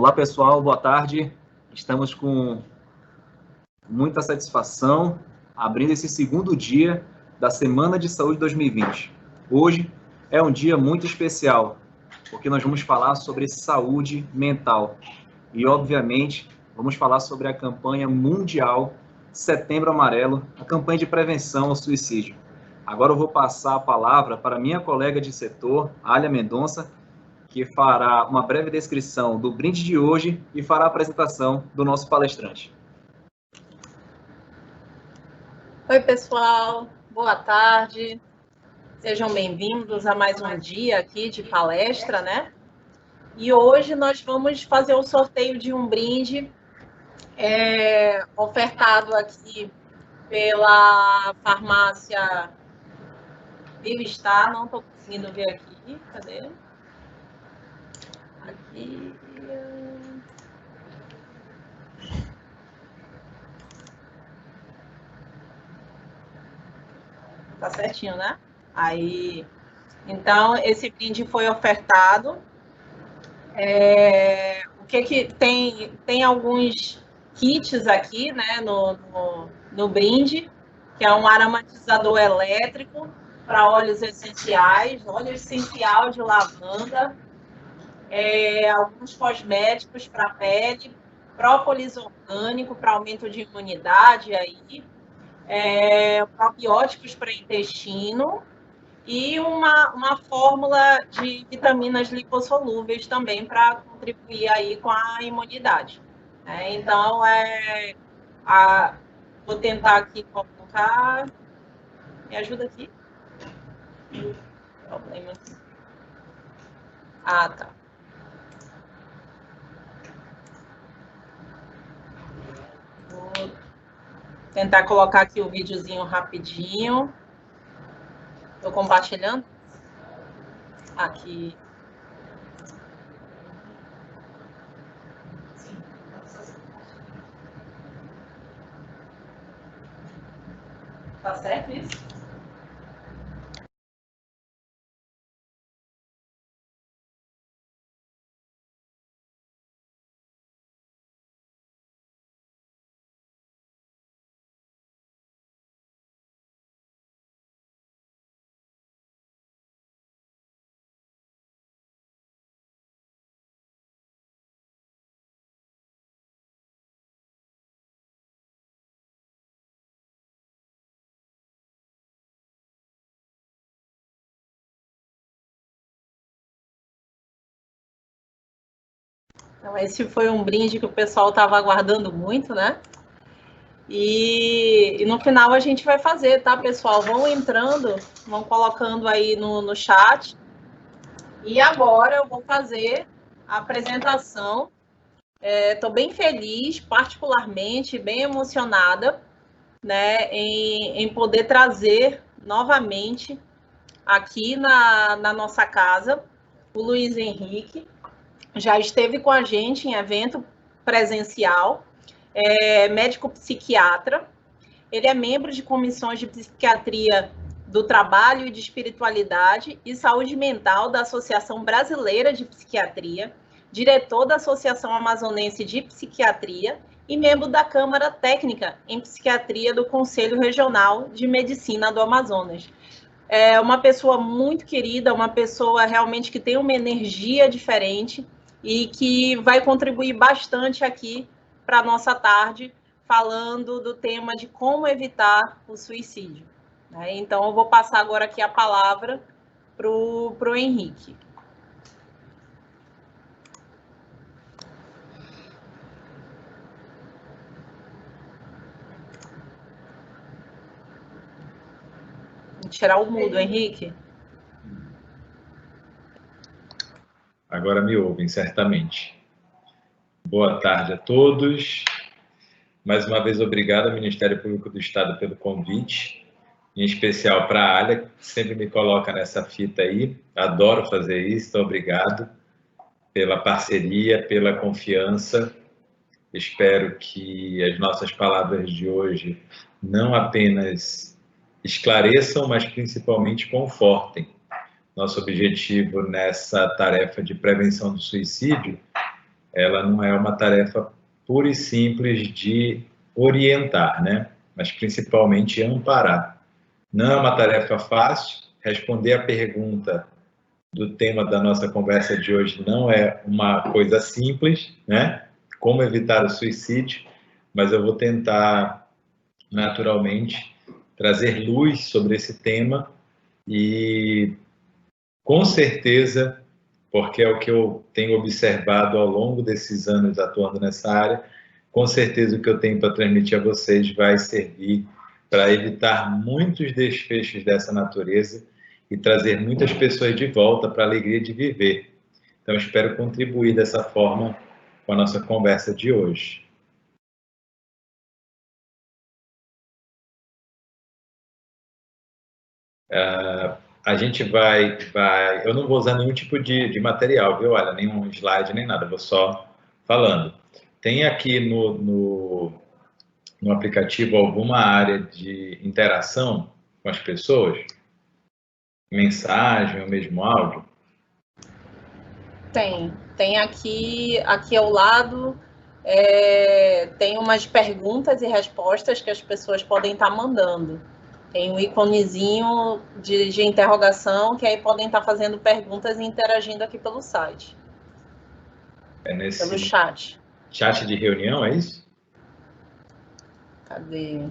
Olá, pessoal, boa tarde. Estamos com muita satisfação abrindo esse segundo dia da Semana de Saúde 2020. Hoje é um dia muito especial, porque nós vamos falar sobre saúde mental e, obviamente, vamos falar sobre a campanha mundial Setembro Amarelo, a campanha de prevenção ao suicídio. Agora eu vou passar a palavra para minha colega de setor, Alia Mendonça, que fará uma breve descrição do brinde de hoje e fará a apresentação do nosso palestrante. Oi, pessoal. Boa tarde. Sejam bem-vindos a mais um dia aqui de palestra, né? E hoje nós vamos fazer o sorteio de um brinde ofertado aqui pela farmácia Bem-Estar. Não estou conseguindo ver aqui. Cadê? Aqui. Tá certinho, né? Aí, então, esse brinde foi ofertado. O que tem alguns kits aqui, né, no brinde, que é um aromatizador elétrico para óleos essenciais, óleo essencial de lavanda, alguns cosméticos para pele, própolis orgânico para aumento de imunidade aí, probióticos para intestino e uma fórmula de vitaminas lipossolúveis também para contribuir aí com a imunidade. Então, vou tentar aqui colocar... Me ajuda aqui? Problema aqui. Ah, tá. Vou tentar colocar aqui o videozinho rapidinho. Estou compartilhando aqui. Tá certo isso? Então, esse foi um brinde que o pessoal estava aguardando muito, né? E no final a gente vai fazer, tá, pessoal? Vão entrando, vão colocando aí no chat. E agora eu vou fazer a apresentação. Estou bem feliz, particularmente, bem emocionada, né, em poder trazer novamente aqui na nossa casa o Luiz Henrique. Já esteve com a gente em evento presencial, médico psiquiatra. Ele é membro de comissões de psiquiatria do trabalho e de espiritualidade e saúde mental da Associação Brasileira de Psiquiatria, diretor da Associação Amazonense de Psiquiatria e membro da Câmara Técnica em Psiquiatria do Conselho Regional de Medicina do Amazonas. É uma pessoa muito querida, uma pessoa realmente que tem uma energia diferente e que vai contribuir bastante aqui para a nossa tarde, falando do tema de como evitar o suicídio. Então, eu vou passar agora aqui a palavra para o Henrique. Vou tirar o mudo, Henrique. Agora me ouvem, certamente. Boa tarde a todos. Mais uma vez, obrigado ao Ministério Público do Estado pelo convite, em especial para a Alia, que sempre me coloca nessa fita aí. Adoro fazer isso, então obrigado pela parceria, pela confiança. Espero que as nossas palavras de hoje não apenas esclareçam, mas principalmente confortem. Nosso objetivo nessa tarefa de prevenção do suicídio ela não é uma tarefa pura e simples de orientar, né? Mas principalmente amparar. Não é uma tarefa fácil. Responder a pergunta do tema da nossa conversa de hoje não é uma coisa simples, né? Como evitar o suicídio, mas eu vou tentar, naturalmente, trazer luz sobre esse tema e, com certeza, porque é o que eu tenho observado ao longo desses anos atuando nessa área, com certeza o que eu tenho para transmitir a vocês vai servir para evitar muitos desfechos dessa natureza e trazer muitas pessoas de volta para a alegria de viver. Então, espero contribuir dessa forma com a nossa conversa de hoje. A gente vai... Eu não vou usar nenhum tipo de material, viu? Olha, nenhum slide, nem nada, vou só falando. Tem aqui no aplicativo alguma área de interação com as pessoas? Mensagem ou mesmo áudio? Tem aqui ao lado, tem umas perguntas e respostas que as pessoas podem estar mandando. Tem um íconezinho de interrogação, que aí podem estar fazendo perguntas e interagindo aqui pelo site. Pelo chat. Chat de reunião, é isso? Cadê?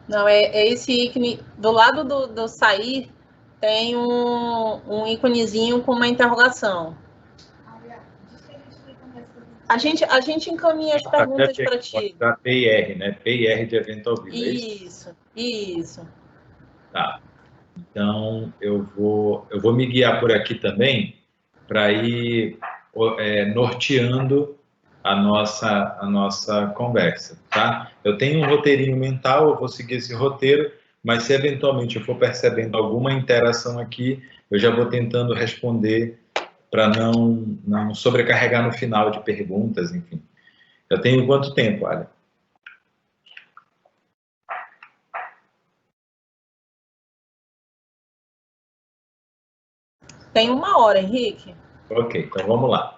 Não, é esse ícone. Do lado do sair, tem um íconezinho com uma interrogação. A gente encaminha as perguntas para ti. Para PIR, né? PIR de evento ao vivo. Isso. Tá. Então, eu vou me guiar por aqui também para ir norteando a nossa conversa, tá? Eu tenho um roteirinho mental, eu vou seguir esse roteiro, mas se eventualmente eu for percebendo alguma interação aqui, eu já vou tentando responder para não sobrecarregar no final de perguntas, enfim. Eu tenho quanto tempo, Alia? Tem 1 hora, Henrique. Ok, então vamos lá.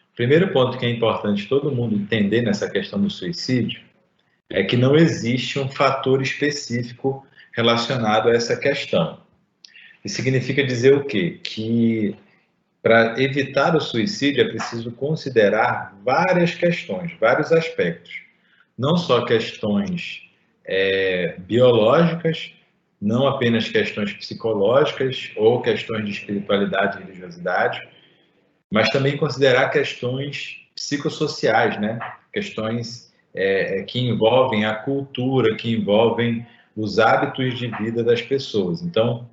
O primeiro ponto que é importante todo mundo entender nessa questão do suicídio é que não existe um fator específico relacionado a essa questão. Isso significa dizer o quê? Que para evitar o suicídio é preciso considerar várias questões, vários aspectos. Não só questões biológicas, não apenas questões psicológicas ou questões de espiritualidade e religiosidade, mas também considerar questões psicossociais, né? Questões que envolvem a cultura, que envolvem os hábitos de vida das pessoas. Então,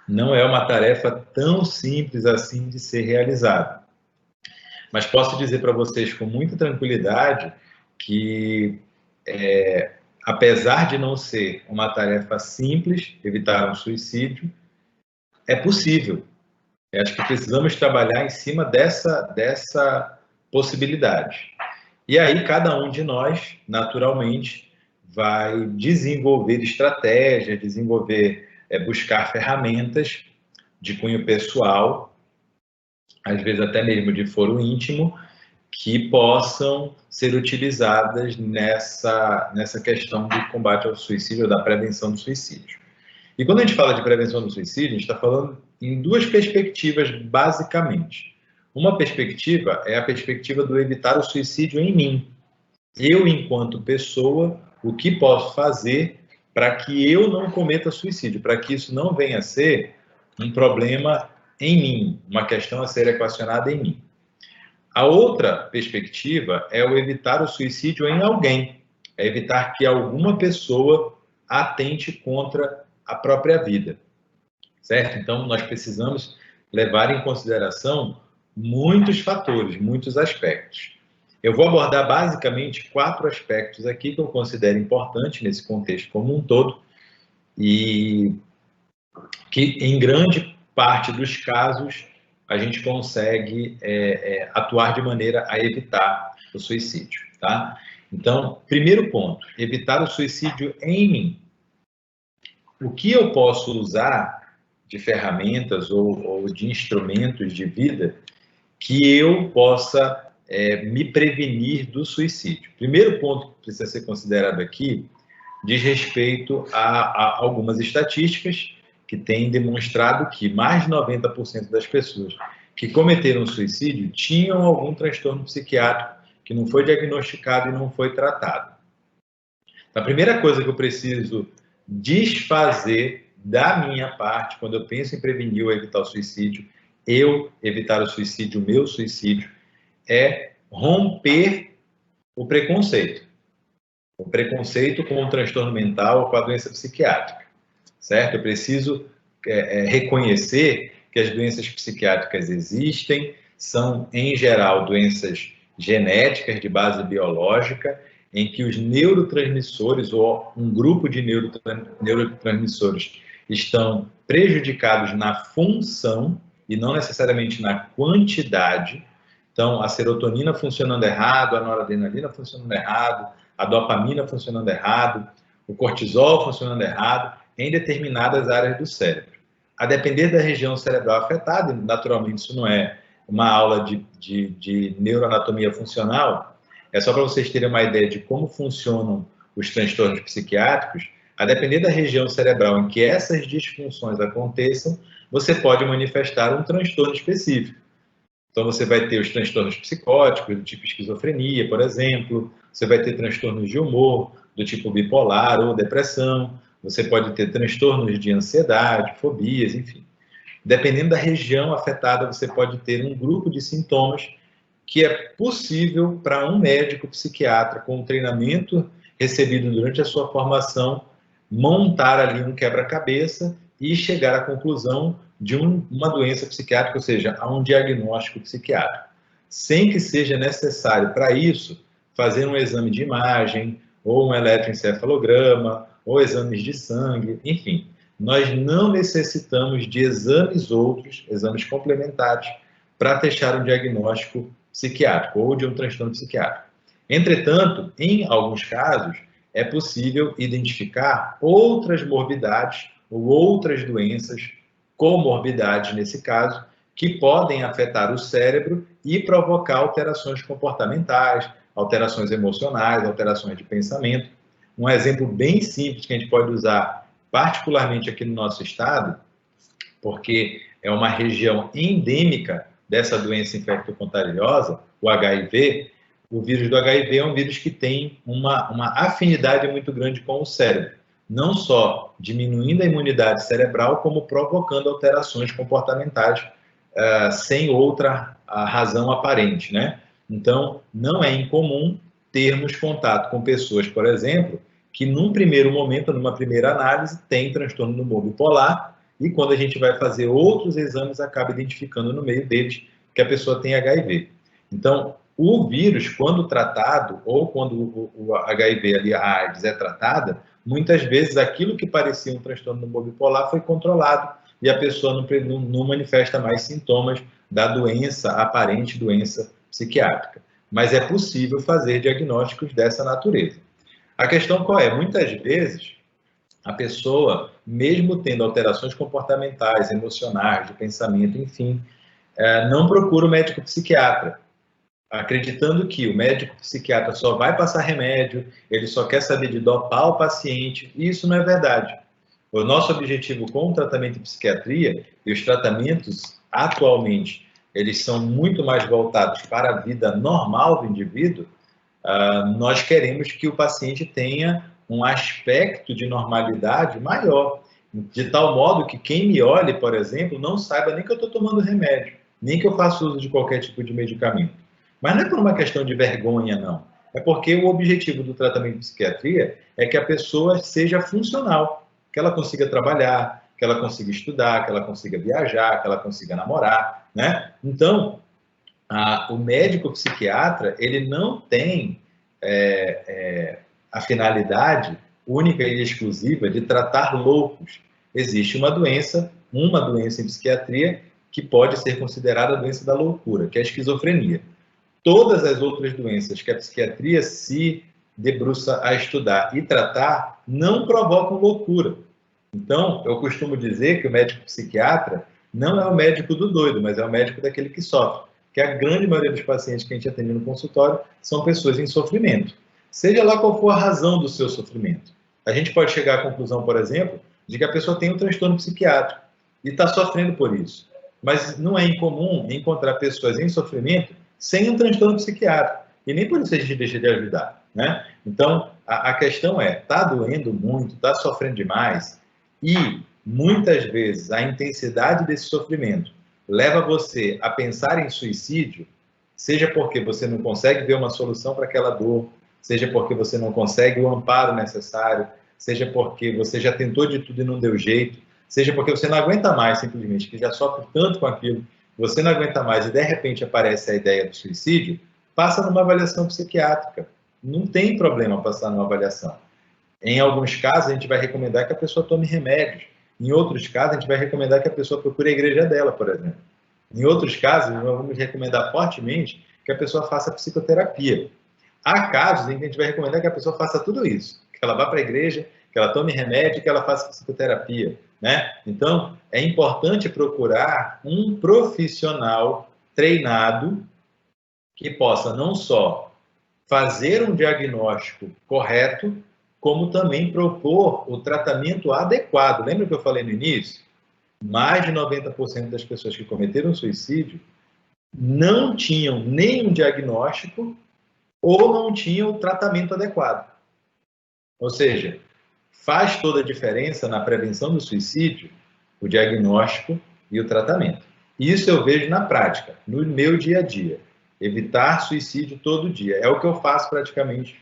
não é uma tarefa tão simples assim de ser realizada. Mas posso dizer para vocês com muita tranquilidade que, apesar de não ser uma tarefa simples, evitar um suicídio, é possível. Eu acho que precisamos trabalhar em cima dessa possibilidade. E aí, cada um de nós, naturalmente, vai desenvolver estratégias, buscar ferramentas de cunho pessoal, às vezes até mesmo de foro íntimo, que possam ser utilizadas nessa questão do combate ao suicídio ou da prevenção do suicídio. E quando a gente fala de prevenção do suicídio, a gente está falando em duas perspectivas, basicamente. Uma perspectiva é a perspectiva do evitar o suicídio em mim. Eu, enquanto pessoa, o que posso fazer para que eu não cometa suicídio, para que isso não venha a ser um problema em mim, uma questão a ser equacionada em mim. A outra perspectiva é o evitar o suicídio em alguém, é evitar que alguma pessoa atente contra a própria vida, certo? Então, nós precisamos levar em consideração muitos fatores, muitos aspectos. Eu vou abordar basicamente 4 aspectos aqui que eu considero importantes nesse contexto como um todo e que, em grande parte dos casos, a gente consegue atuar de maneira a evitar o suicídio, tá? Então, primeiro ponto, evitar o suicídio em mim. O que eu posso usar de ferramentas ou de instrumentos de vida que eu possa me prevenir do suicídio? Primeiro ponto que precisa ser considerado aqui diz respeito a algumas estatísticas que têm demonstrado que mais de 90% das pessoas que cometeram suicídio tinham algum transtorno psiquiátrico que não foi diagnosticado e não foi tratado. A primeira coisa que eu preciso desfazer da minha parte, quando eu penso em prevenir ou evitar o suicídio, eu evitar o suicídio, o meu suicídio, é romper o preconceito. O preconceito com o transtorno mental ou com a doença psiquiátrica, certo? Eu preciso reconhecer que as doenças psiquiátricas existem, são, em geral, doenças genéticas de base biológica, em que os neurotransmissores ou um grupo de neurotransmissores estão prejudicados na função e não necessariamente na quantidade. Então, a serotonina funcionando errado, a noradrenalina funcionando errado, a dopamina funcionando errado, o cortisol funcionando errado em determinadas áreas do cérebro. A depender da região cerebral afetada, naturalmente isso não é uma aula de neuroanatomia funcional, é só para vocês terem uma ideia de como funcionam os transtornos psiquiátricos. A depender da região cerebral em que essas disfunções aconteçam, você pode manifestar um transtorno específico. Então, você vai ter os transtornos psicóticos, do tipo esquizofrenia, por exemplo. Você vai ter transtornos de humor, do tipo bipolar ou depressão. Você pode ter transtornos de ansiedade, fobias, enfim. Dependendo da região afetada, você pode ter um grupo de sintomas que é possível para um médico psiquiatra, com o treinamento recebido durante a sua formação, montar ali um quebra-cabeça e chegar à conclusão de uma doença psiquiátrica, ou seja, a um diagnóstico psiquiátrico. Sem que seja necessário, para isso, fazer um exame de imagem, ou um eletroencefalograma, ou exames de sangue, enfim. Nós não necessitamos de exames outros, exames complementares, para testar um diagnóstico psiquiátrico ou de um transtorno psiquiátrico. Entretanto, em alguns casos, é possível identificar outras morbidades ou outras doenças, comorbidades nesse caso, que podem afetar o cérebro e provocar alterações comportamentais, alterações emocionais, alterações de pensamento. Um exemplo bem simples que a gente pode usar, particularmente aqui no nosso estado, porque é uma região endêmica dessa doença infecto-contagiosa, o HIV. O vírus do HIV é um vírus que tem uma afinidade muito grande com o cérebro, não só diminuindo a imunidade cerebral, como provocando alterações comportamentais sem outra razão aparente, né? Então, não é incomum termos contato com pessoas, por exemplo, que num primeiro momento, numa primeira análise, têm transtorno do humor bipolar, e quando a gente vai fazer outros exames, acaba identificando no meio deles que a pessoa tem HIV. Então, o vírus, quando tratado, ou quando o HIV, ali, a AIDS, é tratada, muitas vezes aquilo que parecia um transtorno do humor bipolar foi controlado e a pessoa não manifesta mais sintomas da doença, aparente doença psiquiátrica. Mas é possível fazer diagnósticos dessa natureza. A questão qual é? Muitas vezes, a pessoa, mesmo tendo alterações comportamentais, emocionais, de pensamento, enfim, não procura o médico psiquiatra, acreditando que o médico psiquiatra só vai passar remédio, ele só quer saber de dopar o paciente, e isso não é verdade. O nosso objetivo com o tratamento em psiquiatria, e os tratamentos atualmente, eles são muito mais voltados para a vida normal do indivíduo. Nós queremos que o paciente tenha um aspecto de normalidade maior, de tal modo que quem me olhe, por exemplo, não saiba nem que eu estou tomando remédio, nem que eu faço uso de qualquer tipo de medicamento. Mas não é por uma questão de vergonha, não. É porque o objetivo do tratamento de psiquiatria é que a pessoa seja funcional, que ela consiga trabalhar, que ela consiga estudar, que ela consiga viajar, que ela consiga namorar, né? Então, o médico psiquiatra, ele não tem a finalidade única e exclusiva de tratar loucos. Existe uma doença em psiquiatria que pode ser considerada a doença da loucura, que é a esquizofrenia. Todas as outras doenças que a psiquiatria se debruça a estudar e tratar não provocam loucura. Então, eu costumo dizer que o médico psiquiatra não é o médico do doido, mas é o médico daquele que sofre. Que a grande maioria dos pacientes que a gente atende no consultório são pessoas em sofrimento. Seja lá qual for a razão do seu sofrimento. A gente pode chegar à conclusão, por exemplo, de que a pessoa tem um transtorno psiquiátrico e está sofrendo por isso. Mas não é incomum encontrar pessoas em sofrimento sem um transtorno psiquiátrico. E nem por isso a gente deixa de ajudar, né? Então, a questão é, está doendo muito, está sofrendo demais, e muitas vezes a intensidade desse sofrimento leva você a pensar em suicídio, seja porque você não consegue ver uma solução para aquela dor, seja porque você não consegue o amparo necessário, seja porque você já tentou de tudo e não deu jeito, seja porque você não aguenta mais, simplesmente, que já sofre tanto com aquilo, você não aguenta mais e de repente aparece a ideia do suicídio, passa numa avaliação psiquiátrica. Não tem problema passar numa avaliação. Em alguns casos, a gente vai recomendar que a pessoa tome remédios. Em outros casos, a gente vai recomendar que a pessoa procure a igreja dela, por exemplo. Em outros casos, nós vamos recomendar fortemente que a pessoa faça psicoterapia. Há casos em que a gente vai recomendar que a pessoa faça tudo isso. Que ela vá para a igreja, que ela tome remédio, que ela faça psicoterapia, né? Então, é importante procurar um profissional treinado que possa não só fazer um diagnóstico correto, como também propor o tratamento adequado. Lembra que eu falei no início? Mais de 90% das pessoas que cometeram suicídio não tinham nenhum diagnóstico ou não tinham o tratamento adequado. Ou seja, faz toda a diferença na prevenção do suicídio o diagnóstico e o tratamento. Isso eu vejo na prática, no meu dia a dia. Evitar suicídio todo dia. É o que eu faço praticamente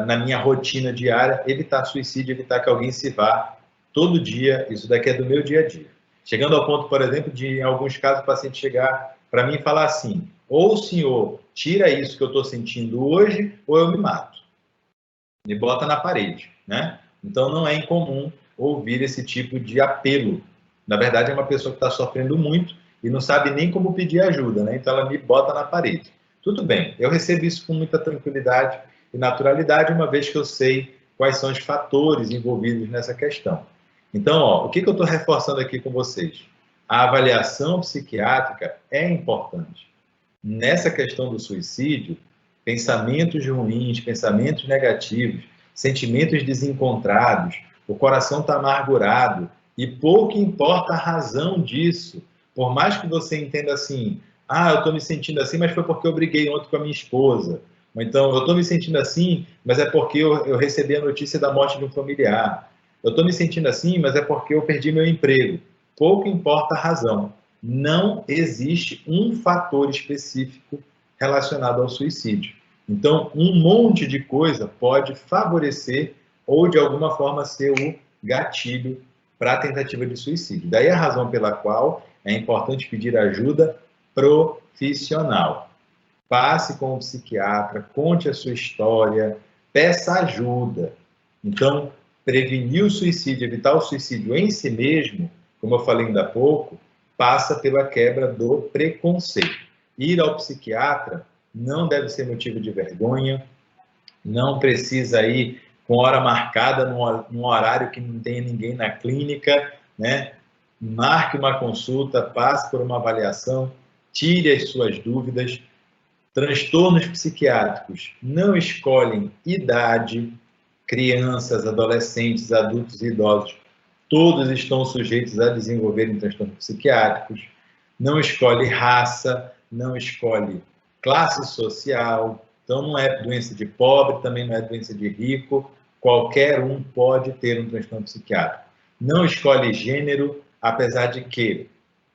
na minha rotina diária, evitar suicídio, evitar que alguém se vá todo dia. Isso daqui é do meu dia a dia. Chegando ao ponto, por exemplo, de em alguns casos o paciente chegar para mim e falar assim: ou o senhor tira isso que eu estou sentindo hoje, ou eu me mato. Me bota na parede, né? Então não é incomum ouvir esse tipo de apelo. Na verdade, é uma pessoa que está sofrendo muito e não sabe nem como pedir ajuda, né? Então ela me bota na parede. Tudo bem, eu recebo isso com muita tranquilidade e naturalidade, uma vez que eu sei quais são os fatores envolvidos nessa questão. Então, ó, o que eu estou reforçando aqui com vocês? A avaliação psiquiátrica é importante. Nessa questão do suicídio, pensamentos ruins, pensamentos negativos, sentimentos desencontrados, o coração está amargurado e pouco importa a razão disso. Por mais que você entenda assim, eu estou me sentindo assim, mas foi porque eu briguei ontem com a minha esposa. Ou então, eu estou me sentindo assim, mas é porque eu recebi a notícia da morte de um familiar. Eu estou me sentindo assim, mas é porque eu perdi meu emprego. Pouco importa a razão. Não existe um fator específico relacionado ao suicídio. Então, um monte de coisa pode favorecer ou, de alguma forma, ser o gatilho para a tentativa de suicídio. Daí a razão pela qual é importante pedir ajuda profissional. Passe com o psiquiatra, conte a sua história, peça ajuda. Então, prevenir o suicídio, evitar o suicídio em si mesmo, como eu falei ainda há pouco, passa pela quebra do preconceito. Ir ao psiquiatra não deve ser motivo de vergonha, não precisa ir com hora marcada num horário que não tenha ninguém na clínica, né? Marque uma consulta, passe por uma avaliação, tire as suas dúvidas. Transtornos psiquiátricos não escolhem idade, crianças, adolescentes, adultos e idosos, todos estão sujeitos a desenvolverem transtornos psiquiátricos, não escolhe raça, não escolhe classe social, então não é doença de pobre, também não é doença de rico, qualquer um pode ter um transtorno psiquiátrico. Não escolhe gênero, apesar de que,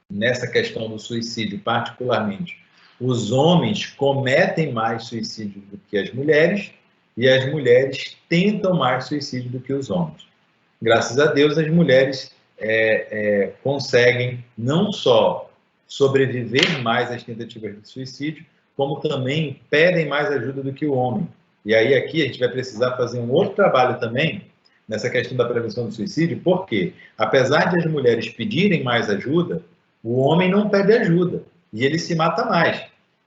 nessa questão do suicídio particularmente, os homens cometem mais suicídio do que as mulheres e as mulheres tentam mais suicídio do que os homens. Graças a Deus, as mulheres conseguem não só sobreviver mais às tentativas de suicídio, como também pedem mais ajuda do que o homem. E aí aqui a gente vai precisar fazer um outro trabalho também nessa questão da prevenção do suicídio, porque apesar de as mulheres pedirem mais ajuda, o homem não pede ajuda e ele se mata mais.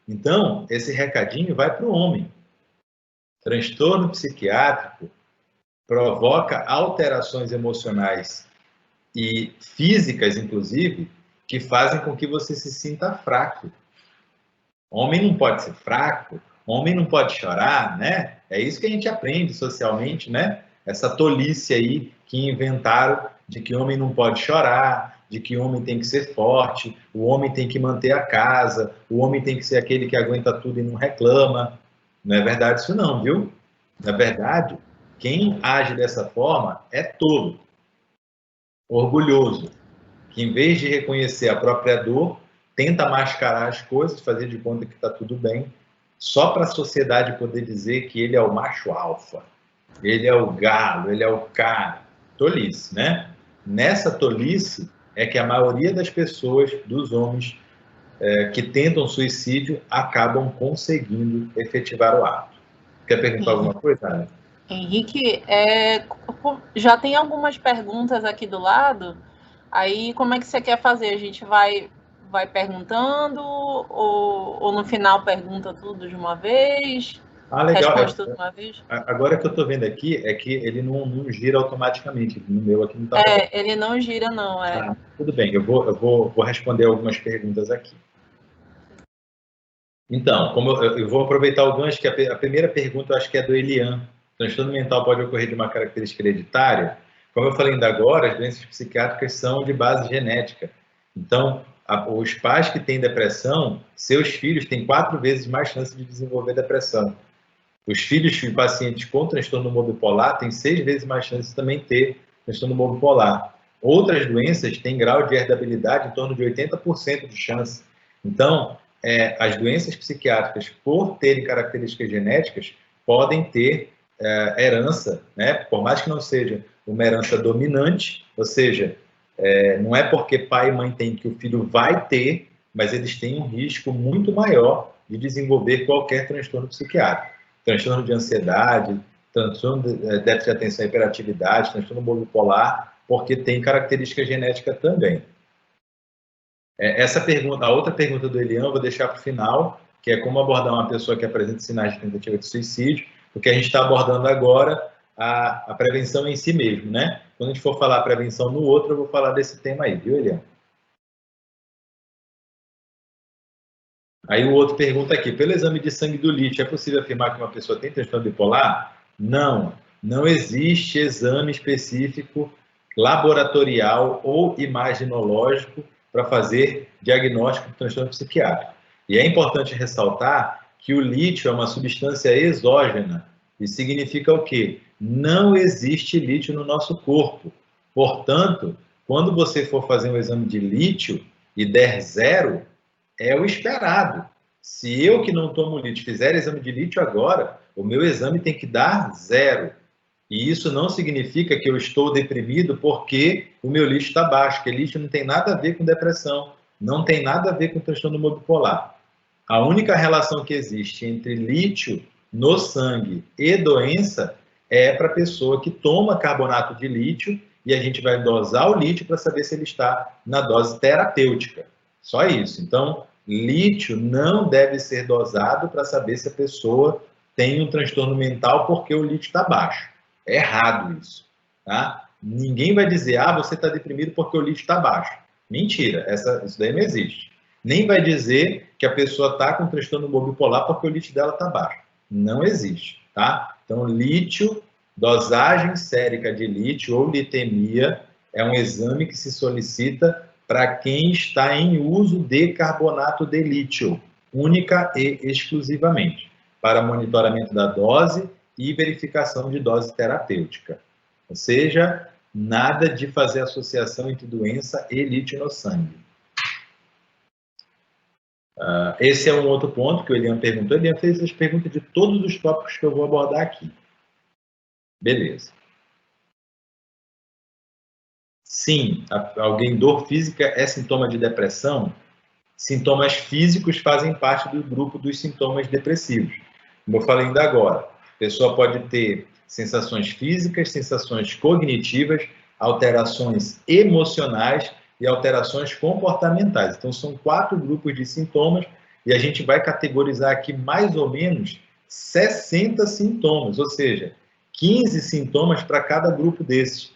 Então, esse recadinho vai para o homem. Transtorno psiquiátrico provoca alterações emocionais e físicas, inclusive, que fazem com que você se sinta fraco. Homem não pode ser fraco, homem não pode chorar, né? É isso que a gente aprende socialmente, né? Essa tolice aí que inventaram de que homem não pode chorar, de que homem tem que ser forte, o homem tem que manter a casa, o homem tem que ser aquele que aguenta tudo e não reclama. Não é verdade isso não, viu? Na verdade, quem age dessa forma é tolo, orgulhoso, que em vez de reconhecer a própria dor, tenta mascarar as coisas, fazer de conta que está tudo bem, só para a sociedade poder dizer que ele é o macho alfa, ele é o galo, ele é o cara. Tolice, né? Nessa tolice é que a maioria das pessoas, dos homens que tentam suicídio, acabam conseguindo efetivar o ato. Quer perguntar alguma coisa, Ana? Henrique, já tem algumas perguntas aqui do lado. Aí, como é que você quer fazer? A gente vai perguntando ou no final pergunta tudo de uma vez? Legal. Responde tudo de uma vez? Agora que eu estou vendo aqui, é que ele não gira automaticamente. No meu aqui não está. Ele não gira, não. Tudo bem, eu vou responder algumas perguntas aqui. Então, como eu vou aproveitar o gancho, que a primeira pergunta eu acho que é do Elian. Transtorno mental pode ocorrer de uma característica hereditária? Como eu falei ainda agora, as doenças psiquiátricas são de base genética. Então, os pais que têm depressão, seus filhos têm 4 vezes mais chance de desenvolver depressão. Os filhos de pacientes com transtorno humor bipolar têm 6 vezes mais chance de também ter transtorno humor bipolar. Outras doenças têm grau de herdabilidade em torno de 80% de chance. Então, as doenças psiquiátricas, por terem características genéticas, podem ter herança, né? Por mais que não seja uma herança dominante, ou seja, não é porque pai e mãe têm que o filho vai ter, mas eles têm um risco muito maior de desenvolver qualquer transtorno psiquiátrico. Transtorno de ansiedade, transtorno de déficit de atenção e hiperatividade, transtorno bipolar, porque tem característica genética também. Essa pergunta, a outra pergunta do Elian, eu vou deixar para o final, que é como abordar uma pessoa que apresenta sinais de tentativa de suicídio, porque a gente está abordando agora a prevenção em si mesmo, né? Quando a gente for falar prevenção no outro, eu vou falar desse tema aí, viu, Elian? Aí o outro pergunta aqui, pelo exame de sangue do lítio, é possível afirmar que uma pessoa tem transtorno bipolar? Não, não existe exame específico laboratorial ou imaginológico para fazer diagnóstico de transtorno psiquiátrico. E é importante ressaltar que o lítio é uma substância exógena. Isso significa o quê? Não existe lítio no nosso corpo. Portanto, quando você for fazer um exame de lítio e der 0, é o esperado. Se eu que não tomo lítio fizer exame de lítio agora, o meu exame tem que dar 0. E isso não significa que eu estou deprimido porque o meu lítio está baixo, porque lítio não tem nada a ver com depressão, não tem nada a ver com transtorno bipolar. A única relação que existe entre lítio no sangue e doença é para a pessoa que toma carbonato de lítio e a gente vai dosar o lítio para saber se ele está na dose terapêutica. Só isso. Então, lítio não deve ser dosado para saber se a pessoa tem um transtorno mental porque o lítio está baixo. É errado isso, tá? Ninguém vai dizer, você está deprimido porque o lítio está baixo. Mentira, isso daí não existe. Nem vai dizer que a pessoa está com transtorno bipolar porque o lítio dela está baixo. Não existe, tá? Então, lítio, dosagem sérica de lítio ou litemia é um exame que se solicita para quem está em uso de carbonato de lítio, única e exclusivamente, para monitoramento da dose e verificação de dose terapêutica. Ou seja, nada de fazer associação entre doença e lítio no sangue. Esse é um outro ponto que o Elian perguntou. O Elian fez as perguntas de todos os tópicos que eu vou abordar aqui. Beleza. Sim, alguém dor física é sintoma de depressão? Sintomas físicos fazem parte do grupo dos sintomas depressivos. Como eu falei ainda agora, a pessoa pode ter sensações físicas, sensações cognitivas, alterações emocionais e alterações comportamentais. Então, são 4 grupos de sintomas e a gente vai categorizar aqui mais ou menos 60 sintomas, ou seja, 15 sintomas para cada grupo desses.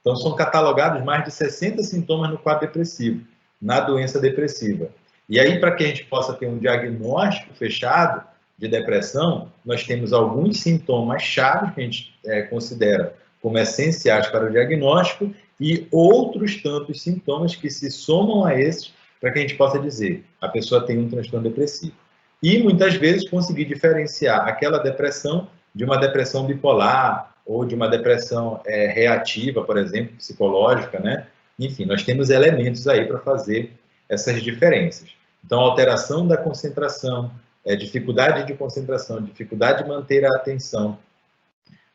Então, são catalogados mais de 60 sintomas no quadro depressivo, na doença depressiva. E aí, para que a gente possa ter um diagnóstico fechado de depressão, nós temos alguns sintomas chaves que a gente considera como essenciais para o diagnóstico e outros tantos sintomas que se somam a esses para que a gente possa dizer a pessoa tem um transtorno depressivo. E, muitas vezes, conseguir diferenciar aquela depressão de uma depressão bipolar ou de uma depressão reativa, por exemplo, psicológica, né? Enfim, nós temos elementos aí para fazer essas diferenças. Então, alteração da concentração, dificuldade de concentração, dificuldade de manter a atenção,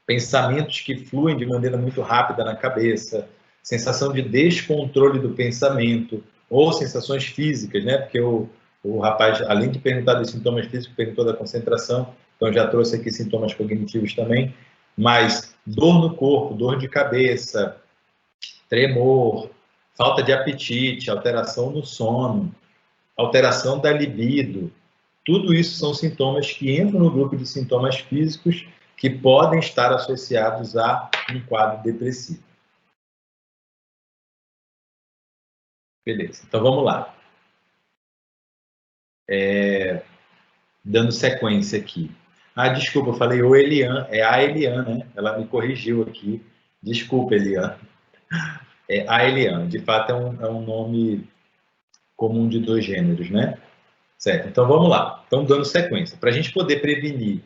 pensamentos que fluem de maneira muito rápida na cabeça, sensação de descontrole do pensamento, ou sensações físicas, né? Porque o rapaz, além de perguntar dos sintomas físicos, perguntou da concentração, então já trouxe aqui sintomas cognitivos também, mas dor no corpo, dor de cabeça, tremor, falta de apetite, alteração no sono, alteração da libido, tudo isso são sintomas que entram no grupo de sintomas físicos que podem estar associados a um quadro depressivo. Beleza, então vamos lá. Dando sequência aqui. Ah, desculpa, eu falei o Elian, é a Elian, né? Ela me corrigiu aqui. Desculpa, Elian. É a Elian, de fato é um nome comum de 2 gêneros, né? Certo, então vamos lá. Então, dando sequência. Para a gente poder prevenir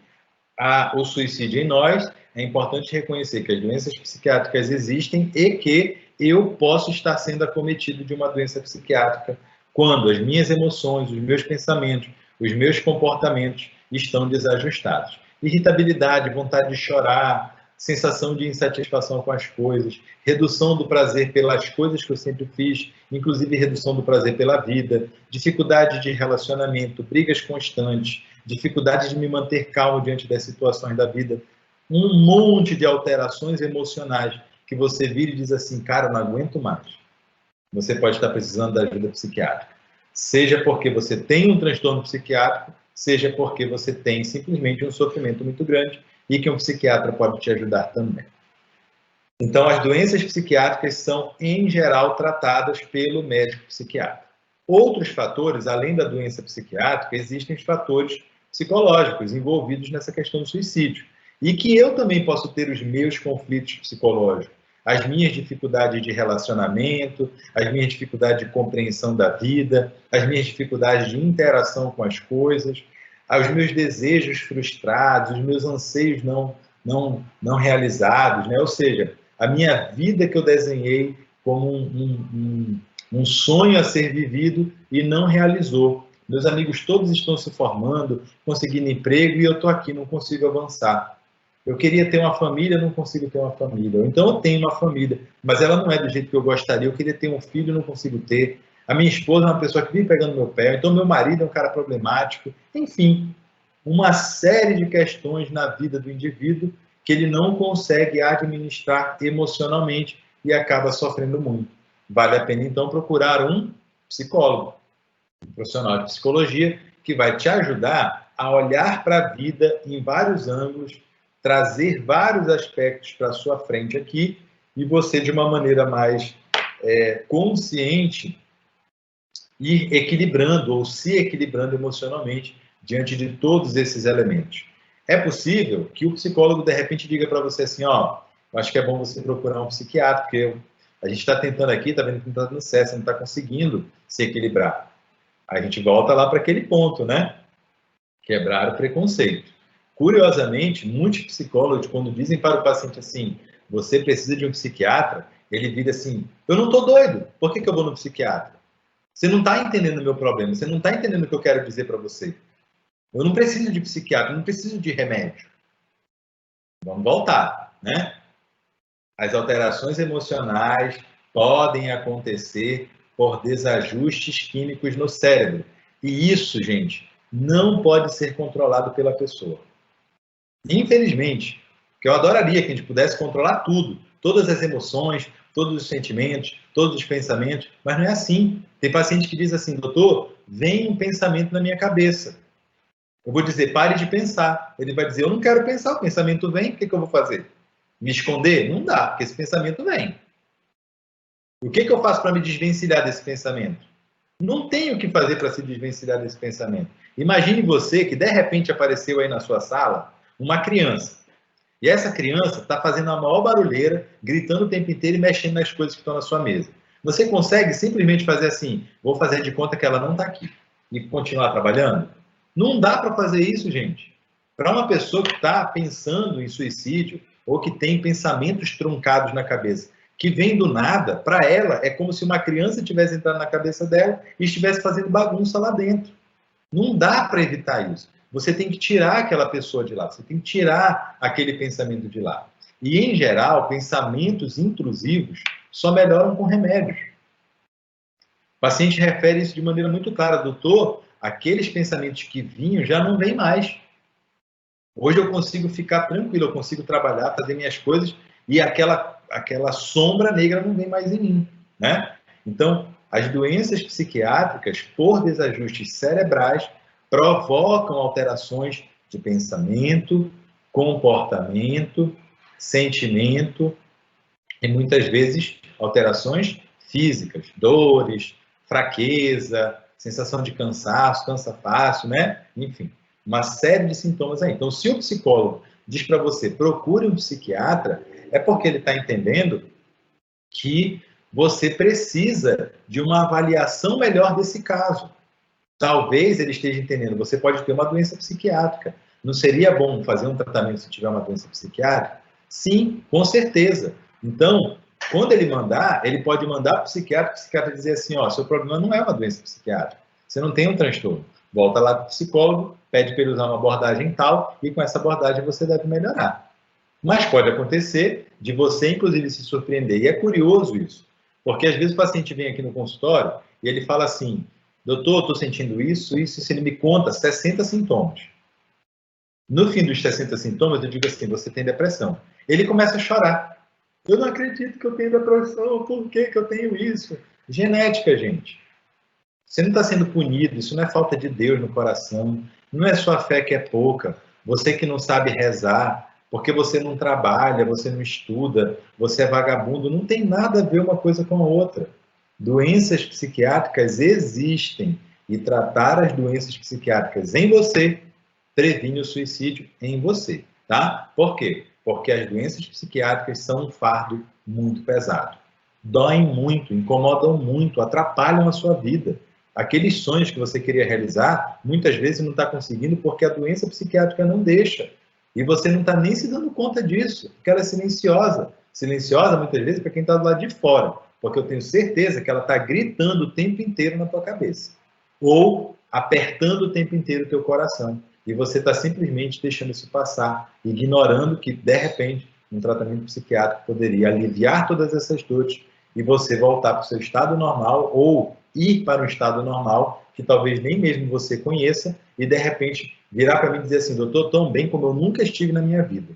o suicídio em nós, é importante reconhecer que as doenças psiquiátricas existem e que eu posso estar sendo acometido de uma doença psiquiátrica quando as minhas emoções, os meus pensamentos, os meus comportamentos estão desajustados. Irritabilidade, vontade de chorar, sensação de insatisfação com as coisas, redução do prazer pelas coisas que eu sempre fiz, inclusive redução do prazer pela vida, dificuldade de relacionamento, brigas constantes, dificuldade de me manter calmo diante das situações da vida, um monte de alterações emocionais que você vira e diz assim, cara, eu não aguento mais. Você pode estar precisando da ajuda psiquiátrica. Seja porque você tem um transtorno psiquiátrico, seja porque você tem simplesmente um sofrimento muito grande e que um psiquiatra pode te ajudar também. Então, as doenças psiquiátricas são, em geral, tratadas pelo médico psiquiatra. Outros fatores, além da doença psiquiátrica, existem os fatores psicológicos envolvidos nessa questão do suicídio. E que eu também posso ter os meus conflitos psicológicos, as minhas dificuldades de relacionamento, as minhas dificuldades de compreensão da vida, as minhas dificuldades de interação com as coisas, os meus desejos frustrados, os meus anseios não realizados, né? Ou seja, a minha vida que eu desenhei como um sonho a ser vivido e não realizou. Meus amigos todos estão se formando, conseguindo emprego e eu estou aqui, não consigo avançar. Eu queria ter uma família, não consigo ter uma família. Ou então eu tenho uma família, mas ela não é do jeito que eu gostaria. Eu queria ter um filho, não consigo ter. A minha esposa é uma pessoa que vive pegando meu pé. Então meu marido é um cara problemático. Enfim, uma série de questões na vida do indivíduo que ele não consegue administrar emocionalmente e acaba sofrendo muito. Vale a pena, então, procurar um psicólogo, um profissional de psicologia, que vai te ajudar a olhar para a vida em vários ângulos, trazer vários aspectos para a sua frente aqui e você, de uma maneira mais consciente, ir equilibrando ou se equilibrando emocionalmente diante de todos esses elementos. É possível que o psicólogo, de repente, diga para você assim, ó, eu acho que é bom você procurar um psiquiatra, porque a gente está tentando aqui, está vendo que não está dando certo, você não está conseguindo se equilibrar. A gente volta lá para aquele ponto, né? Quebrar o preconceito. Curiosamente, muitos psicólogos, quando dizem para o paciente assim, você precisa de um psiquiatra, ele vira assim, eu não estou doido, por que eu vou no psiquiatra? Você não está entendendo o meu problema, você não está entendendo o que eu quero dizer para você. Eu não preciso de psiquiatra, eu não preciso de remédio. Vamos voltar, né? As alterações emocionais podem acontecer por desajustes químicos no cérebro. E isso, gente, não pode ser controlado pela pessoa. Infelizmente, porque eu adoraria que a gente pudesse controlar tudo, todas as emoções, todos os sentimentos, todos os pensamentos, mas não é assim. Tem paciente que diz assim, doutor, vem um pensamento na minha cabeça. Eu vou dizer, pare de pensar. Ele vai dizer, eu não quero pensar, o pensamento vem, o que eu vou fazer? Me esconder? Não dá, porque esse pensamento vem. O que eu faço para me desvencilhar desse pensamento? Não tenho o que fazer para se desvencilhar desse pensamento. Imagine você que de repente apareceu aí na sua sala uma criança. E essa criança está fazendo a maior barulheira, gritando o tempo inteiro e mexendo nas coisas que estão na sua mesa. Você consegue simplesmente fazer assim, vou fazer de conta que ela não está aqui e continuar trabalhando? Não dá para fazer isso, gente. Para uma pessoa que está pensando em suicídio ou que tem pensamentos truncados na cabeça, que vem do nada, para ela é como se uma criança tivesse entrado na cabeça dela e estivesse fazendo bagunça lá dentro. Não dá para evitar isso. Você tem que tirar aquela pessoa de lá, você tem que tirar aquele pensamento de lá. E, em geral, pensamentos intrusivos só melhoram com remédios. O paciente refere isso de maneira muito clara. Doutor, aqueles pensamentos que vinham já não vêm mais. Hoje eu consigo ficar tranquilo, eu consigo trabalhar, fazer minhas coisas e aquela sombra negra não vem mais em mim, né? Então, as doenças psiquiátricas, por desajustes cerebrais, provocam alterações de pensamento, comportamento, sentimento e muitas vezes alterações físicas, dores, fraqueza, sensação de cansaço, cansa fácil, né? Enfim, uma série de sintomas aí. Então, se o psicólogo diz para você, procure um psiquiatra, é porque ele está entendendo que você precisa de uma avaliação melhor desse caso. Talvez ele esteja entendendo, você pode ter uma doença psiquiátrica. Não seria bom fazer um tratamento se tiver uma doença psiquiátrica? Sim, com certeza. Então, quando ele mandar, ele pode mandar para o psiquiatra dizer assim, ó, seu problema não é uma doença psiquiátrica, você não tem um transtorno. Volta lá para o psicólogo, pede para ele usar uma abordagem tal, e com essa abordagem você deve melhorar. Mas pode acontecer de você, inclusive, se surpreender. E é curioso isso, porque às vezes o paciente vem aqui no consultório e ele fala assim, doutor, estou sentindo isso, se ele me conta 60 sintomas. No fim dos 60 sintomas, eu digo assim, você tem depressão. Ele começa a chorar. Eu não acredito que eu tenho depressão, por que eu tenho isso? Genética, gente. Você não está sendo punido, isso não é falta de Deus no coração, não é sua fé que é pouca, você que não sabe rezar, porque você não trabalha, você não estuda, você é vagabundo, não tem nada a ver uma coisa com a outra. Doenças psiquiátricas existem e tratar as doenças psiquiátricas em você previne o suicídio em você, tá? Por quê? Porque as doenças psiquiátricas são um fardo muito pesado. Doem muito, incomodam muito, atrapalham a sua vida. Aqueles sonhos que você queria realizar, muitas vezes não está conseguindo porque a doença psiquiátrica não deixa. E você não está nem se dando conta disso, porque ela é silenciosa. Silenciosa, muitas vezes, para quem está do lado de fora, porque eu tenho certeza que ela está gritando o tempo inteiro na tua cabeça. Ou apertando o tempo inteiro o teu coração. E você está simplesmente deixando isso passar, ignorando que, de repente, um tratamento psiquiátrico poderia aliviar todas essas dores e você voltar para o seu estado normal ou ir para um estado normal que talvez nem mesmo você conheça e, de repente, virar para mim e dizer assim, doutor, tão bem como eu nunca estive na minha vida.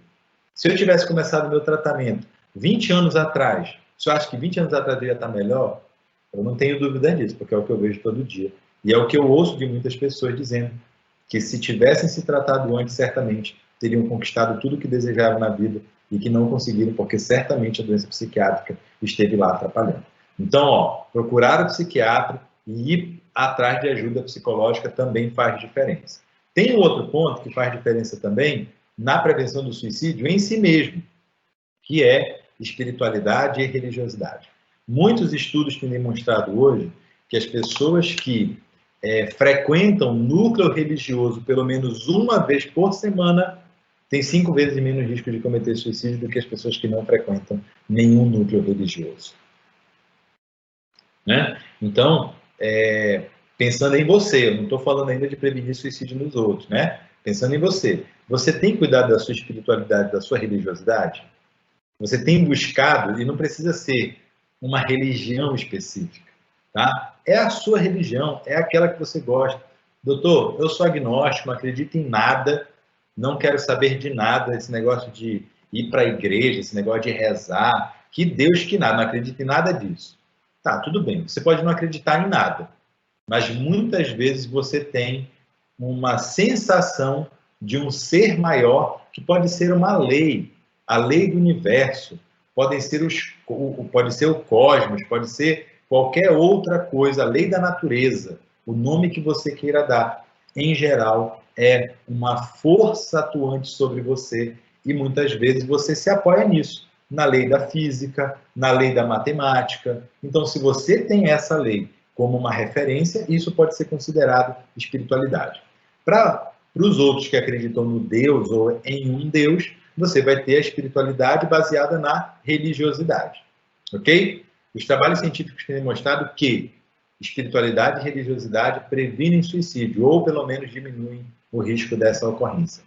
Se eu tivesse começado o meu tratamento 20 anos atrás, você acha que 20 anos atrás eu ia estar melhor? Eu não tenho dúvida disso, porque é o que eu vejo todo dia. E é o que eu ouço de muitas pessoas dizendo que se tivessem se tratado antes, certamente teriam conquistado tudo o que desejaram na vida e que não conseguiram, porque certamente a doença psiquiátrica esteve lá atrapalhando. Então, ó, procurar o psiquiatra e ir atrás de ajuda psicológica também faz diferença. Tem um outro ponto que faz diferença também na prevenção do suicídio em si mesmo, que é espiritualidade e religiosidade. Muitos estudos têm demonstrado hoje que as pessoas que frequentam núcleo religioso pelo menos uma vez por semana têm 5 vezes menos risco de cometer suicídio do que as pessoas que não frequentam nenhum núcleo religioso. Né? Então, pensando em você, eu não estou falando ainda de prevenir suicídio nos outros, né? Pensando em você, você tem cuidado da sua espiritualidade, da sua religiosidade? Você tem buscado, e não precisa ser uma religião específica, tá? É a sua religião, é aquela que você gosta. Doutor, eu sou agnóstico, não acredito em nada, não quero saber de nada, esse negócio de ir para a igreja, esse negócio de rezar, que Deus que nada, não acredito em nada disso. Tá, tudo bem, você pode não acreditar em nada, mas muitas vezes você tem uma sensação de um ser maior, que pode ser uma lei, a lei do universo, pode ser o cosmos, pode ser qualquer outra coisa, a lei da natureza, o nome que você queira dar. Em geral, é uma força atuante sobre você e muitas vezes você se apoia nisso, na lei da física, na lei da matemática. Então, se você tem essa lei como uma referência, isso pode ser considerado espiritualidade. Para os outros que acreditam no Deus ou em um Deus, você vai ter a espiritualidade baseada na religiosidade. Ok? Os trabalhos científicos têm demonstrado que espiritualidade e religiosidade previnem suicídio, ou pelo menos diminuem o risco dessa ocorrência,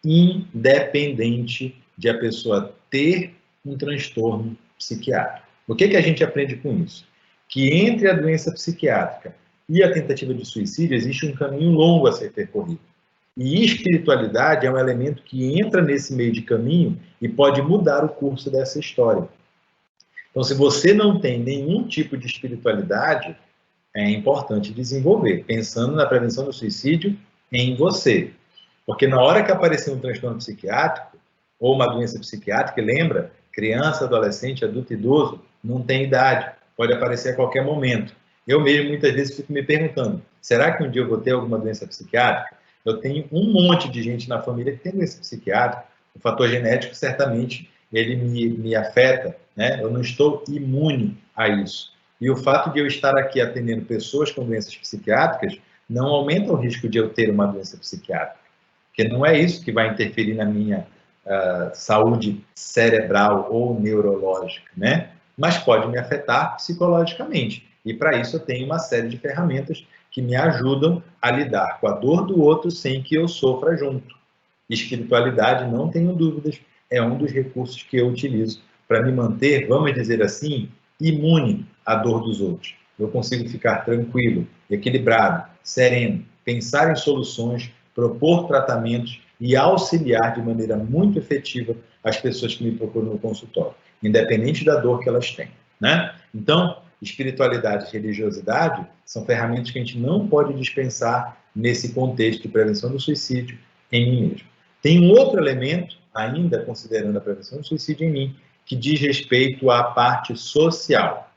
independente de a pessoa ter um transtorno psiquiátrico. O que a gente aprende com isso? Que entre a doença psiquiátrica e a tentativa de suicídio existe um caminho longo a ser percorrido. E espiritualidade é um elemento que entra nesse meio de caminho e pode mudar o curso dessa história. Então, se você não tem nenhum tipo de espiritualidade, é importante desenvolver, pensando na prevenção do suicídio em você. Porque na hora que aparecer um transtorno psiquiátrico ou uma doença psiquiátrica, lembra, criança, adolescente, adulto, idoso, não tem idade, pode aparecer a qualquer momento. Eu mesmo, muitas vezes, fico me perguntando, será que um dia eu vou ter alguma doença psiquiátrica? Eu tenho um monte de gente na família que tem doença psiquiátrica, o fator genético, certamente, ele me afeta, né? Eu não estou imune a isso. E o fato de eu estar aqui atendendo pessoas com doenças psiquiátricas não aumenta o risco de eu ter uma doença psiquiátrica, porque não é isso que vai interferir na minha saúde cerebral ou neurológica, né? Mas pode me afetar psicologicamente. E para isso eu tenho uma série de ferramentas que me ajudam a lidar com a dor do outro sem que eu sofra junto. Espiritualidade, não tenho dúvidas, é um dos recursos que eu utilizo para me manter, vamos dizer assim, imune à dor dos outros. Eu consigo ficar tranquilo, equilibrado, sereno, pensar em soluções, propor tratamentos e auxiliar de maneira muito efetiva as pessoas que me procuram no consultório, independente da dor que elas têm, né? Então, espiritualidade e religiosidade são ferramentas que a gente não pode dispensar nesse contexto de prevenção do suicídio em mim mesmo. Tem um outro elemento, ainda considerando a prevenção do suicídio em mim, que diz respeito à parte social.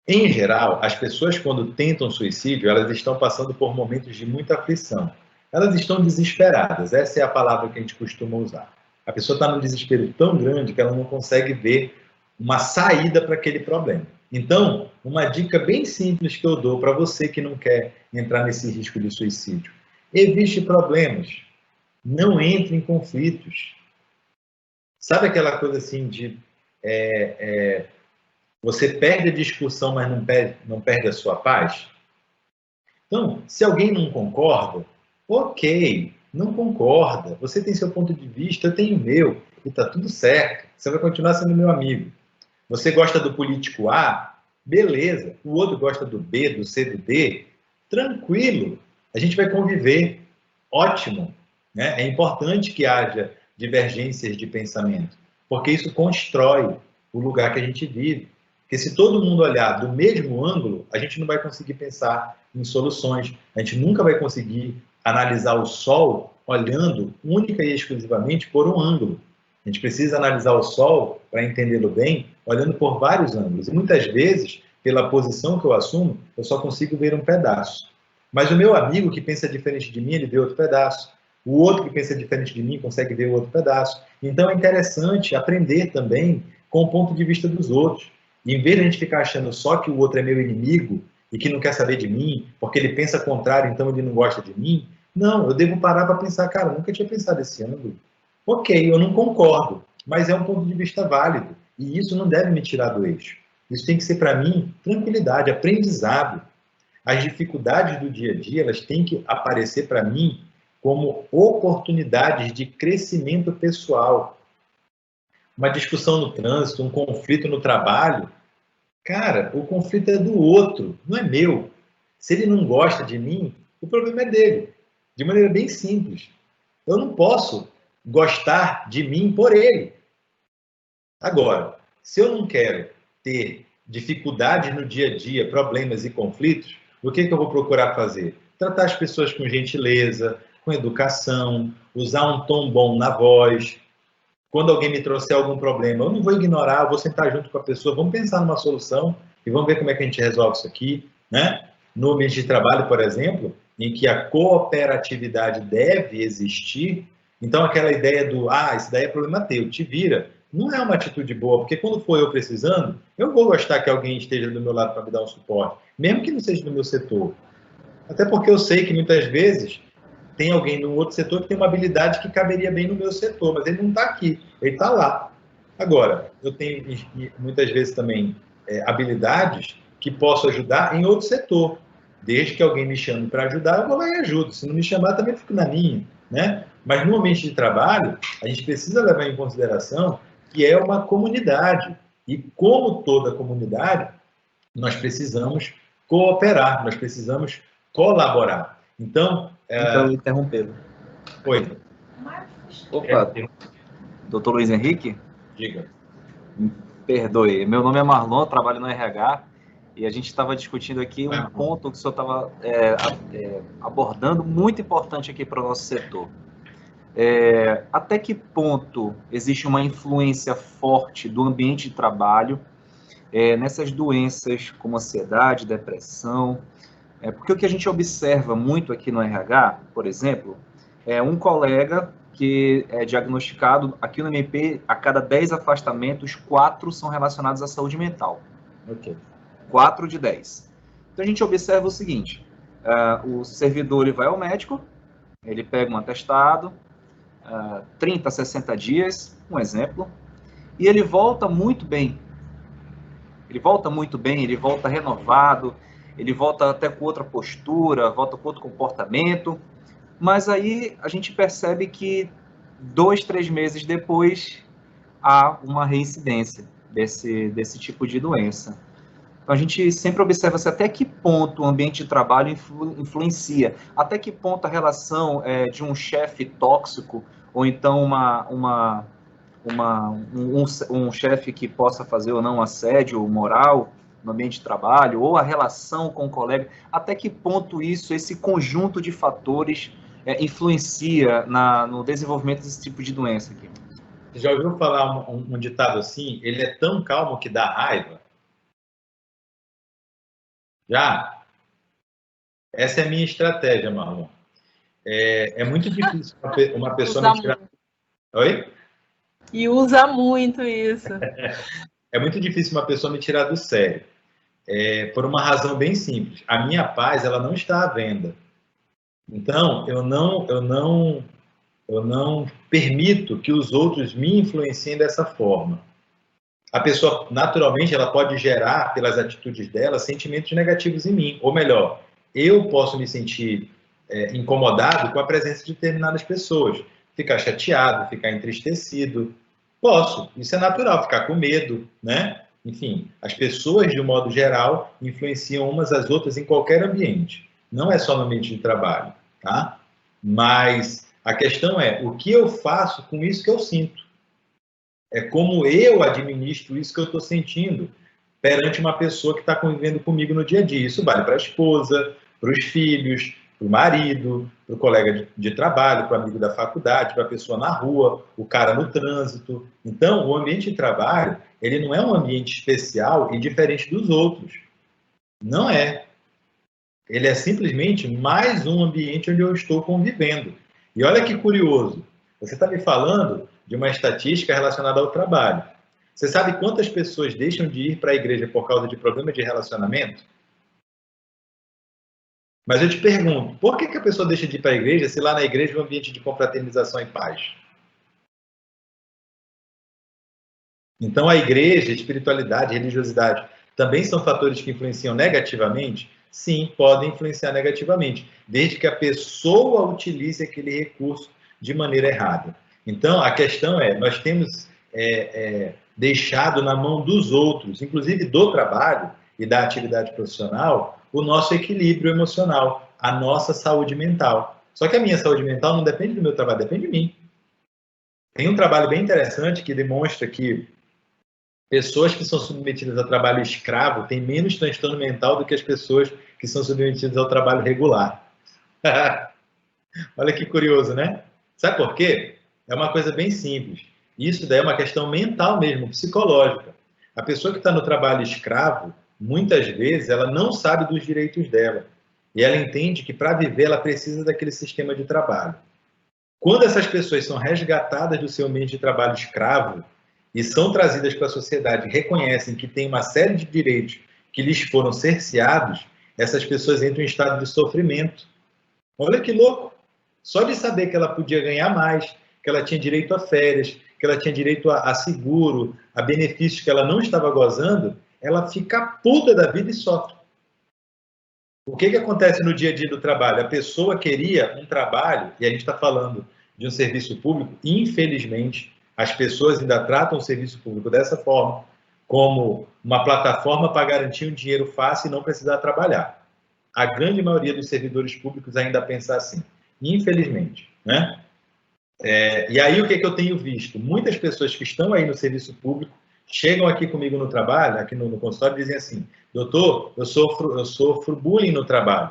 Em geral, as pessoas, quando tentam suicídio, elas estão passando por momentos de muita aflição. Elas estão desesperadas, essa é a palavra que a gente costuma usar. A pessoa está num desespero tão grande que ela não consegue ver uma saída para aquele problema. Então, uma dica bem simples que eu dou para você que não quer entrar nesse risco de suicídio: evite problemas, não entre em conflitos. Sabe aquela coisa assim de você perde a discussão, mas não perde a sua paz? Então, se alguém não concorda, ok, não concorda. Você tem seu ponto de vista, eu tenho o meu, e está tudo certo. Você vai continuar sendo meu amigo. Você gosta do político A? Beleza. O outro gosta do B, do C, do D? Tranquilo. A gente vai conviver. Ótimo. Né? É importante que haja divergências de pensamento, porque isso constrói o lugar que a gente vive. Porque se todo mundo olhar do mesmo ângulo, a gente não vai conseguir pensar em soluções. A gente nunca vai conseguir analisar o Sol olhando única e exclusivamente por um ângulo. A gente precisa analisar o Sol, para entendê-lo bem, olhando por vários ângulos. E muitas vezes, pela posição que eu assumo, eu só consigo ver um pedaço. Mas o meu amigo que pensa diferente de mim, ele vê outro pedaço. O outro que pensa diferente de mim consegue ver o outro pedaço. Então é interessante aprender também com o ponto de vista dos outros. E em vez de a gente ficar achando só que o outro é meu inimigo e que não quer saber de mim, porque ele pensa contrário, então ele não gosta de mim, não, eu devo parar para pensar, cara, eu nunca tinha pensado esse ângulo. Ok, eu não concordo, mas é um ponto de vista válido. E isso não deve me tirar do eixo. Isso tem que ser, para mim, tranquilidade, aprendizado. As dificuldades do dia a dia, elas têm que aparecer para mim como oportunidades de crescimento pessoal. Uma discussão no trânsito, um conflito no trabalho, cara, o conflito é do outro, não é meu. Se ele não gosta de mim, o problema é dele. De maneira bem simples. Eu não posso gostar de mim por ele. Agora, se eu não quero ter dificuldades no dia a dia, problemas e conflitos, o que eu vou procurar fazer? Tratar as pessoas com gentileza, com educação, usar um tom bom na voz. Quando alguém me trouxer algum problema, eu não vou ignorar, eu vou sentar junto com a pessoa, vamos pensar numa solução e vamos ver como é que a gente resolve isso aqui, né? No ambiente de trabalho, por exemplo, em que a cooperatividade deve existir, então aquela ideia do, isso daí é problema teu, te vira, não é uma atitude boa, porque quando for eu precisando, eu vou gostar que alguém esteja do meu lado para me dar um suporte, mesmo que não seja do meu setor. Até porque eu sei que muitas vezes tem alguém no outro setor que tem uma habilidade que caberia bem no meu setor, mas ele não está aqui, ele está lá. Agora, eu tenho muitas vezes também habilidades que posso ajudar em outro setor. Desde que alguém me chame para ajudar, eu vou lá e ajudo. Se não me chamar, também fico na minha, né? Mas no ambiente de trabalho, a gente precisa levar em consideração que é uma comunidade. E como toda comunidade, nós precisamos cooperar, nós precisamos colaborar. Então, interrompê-lo. Oi. Opa, doutor Luiz Henrique? Diga. Perdoe, meu nome é Marlon, trabalho no RH, e a gente estava discutindo aqui um ponto que o senhor estava abordando, muito importante aqui para o nosso setor. Até que ponto existe uma influência forte do ambiente de trabalho nessas doenças como ansiedade, depressão? Porque o que a gente observa muito aqui no RH, por exemplo, é um colega que é diagnosticado, aqui no MP, a cada 10 afastamentos, 4 são relacionados à saúde mental. Ok. 4 de 10. Então a gente observa o seguinte, o servidor ele vai ao médico, ele pega um atestado, 30, 60 dias, um exemplo, e ele volta muito bem. Ele volta renovado, ele volta até com outra postura, volta com outro comportamento, mas aí a gente percebe que 2, 3 meses depois há uma reincidência desse tipo de doença. Então a gente sempre observa até que ponto o ambiente de trabalho influencia, até que ponto a relação de um chefe tóxico, ou então um chefe que possa fazer ou não assédio moral no ambiente de trabalho, ou a relação com o colega, até que ponto esse conjunto de fatores influencia no desenvolvimento desse tipo de doença aqui. Você já ouviu falar um ditado assim? Ele é tão calmo que dá raiva? Já? Essa é a minha estratégia, Marlon. É muito difícil uma pessoa me tirar... Oi? E usa muito isso. É muito difícil uma pessoa me tirar do sério. Por uma razão bem simples. A minha paz, ela não está à venda. Então, eu não permito que os outros me influenciem dessa forma. A pessoa, naturalmente, ela pode gerar, pelas atitudes dela, sentimentos negativos em mim. Ou melhor, eu posso me sentir incomodado com a presença de determinadas pessoas. Ficar chateado, ficar entristecido. Posso, isso é natural, ficar com medo, né? Enfim, as pessoas, de um modo geral, influenciam umas às outras em qualquer ambiente. Não é só no ambiente de trabalho, tá? Mas a questão é, o que eu faço com isso que eu sinto? É como eu administro isso que eu estou sentindo perante uma pessoa que está convivendo comigo no dia a dia. Isso vale para a esposa, para os filhos, para o marido, para o colega de trabalho, para o amigo da faculdade, para a pessoa na rua, o cara no trânsito. Então, o ambiente de trabalho, ele não é um ambiente especial e diferente dos outros. Não é. Ele é simplesmente mais um ambiente onde eu estou convivendo. E olha que curioso, você está me falando de uma estatística relacionada ao trabalho. Você sabe quantas pessoas deixam de ir para a igreja por causa de problemas de relacionamento? Mas eu te pergunto, por que a pessoa deixa de ir para a igreja se lá na igreja é um ambiente de confraternização e paz? Então a igreja, espiritualidade, religiosidade também são fatores que influenciam negativamente? Sim, podem influenciar negativamente, desde que a pessoa utilize aquele recurso de maneira errada. Então, a questão é, nós temos deixado na mão dos outros, inclusive do trabalho e da atividade profissional, o nosso equilíbrio emocional, a nossa saúde mental. Só que a minha saúde mental não depende do meu trabalho, depende de mim. Tem um trabalho bem interessante que demonstra que pessoas que são submetidas a trabalho escravo têm menos transtorno mental do que as pessoas que são submetidas ao trabalho regular. Olha que curioso, né? Sabe por quê? É uma coisa bem simples. Isso daí é uma questão mental mesmo, psicológica. A pessoa que está no trabalho escravo, muitas vezes, ela não sabe dos direitos dela. E ela entende que para viver ela precisa daquele sistema de trabalho. Quando essas pessoas são resgatadas do seu ambiente de trabalho escravo e são trazidas para a sociedade e reconhecem que tem uma série de direitos que lhes foram cerceados, essas pessoas entram em estado de sofrimento. Olha que louco! Só de saber que ela podia ganhar mais, que ela tinha direito a férias, que ela tinha direito a seguro, a benefícios que ela não estava gozando, ela fica puta da vida e sofre. O que acontece no dia a dia do trabalho? A pessoa queria um trabalho, e a gente está falando de um serviço público, infelizmente, as pessoas ainda tratam o serviço público dessa forma, como uma plataforma para garantir um dinheiro fácil e não precisar trabalhar. A grande maioria dos servidores públicos ainda pensa assim, infelizmente, né? E aí o que eu tenho visto? Muitas pessoas que estão aí no serviço público chegam aqui comigo no trabalho, aqui no consultório, e dizem assim: doutor, eu sofro bullying no trabalho,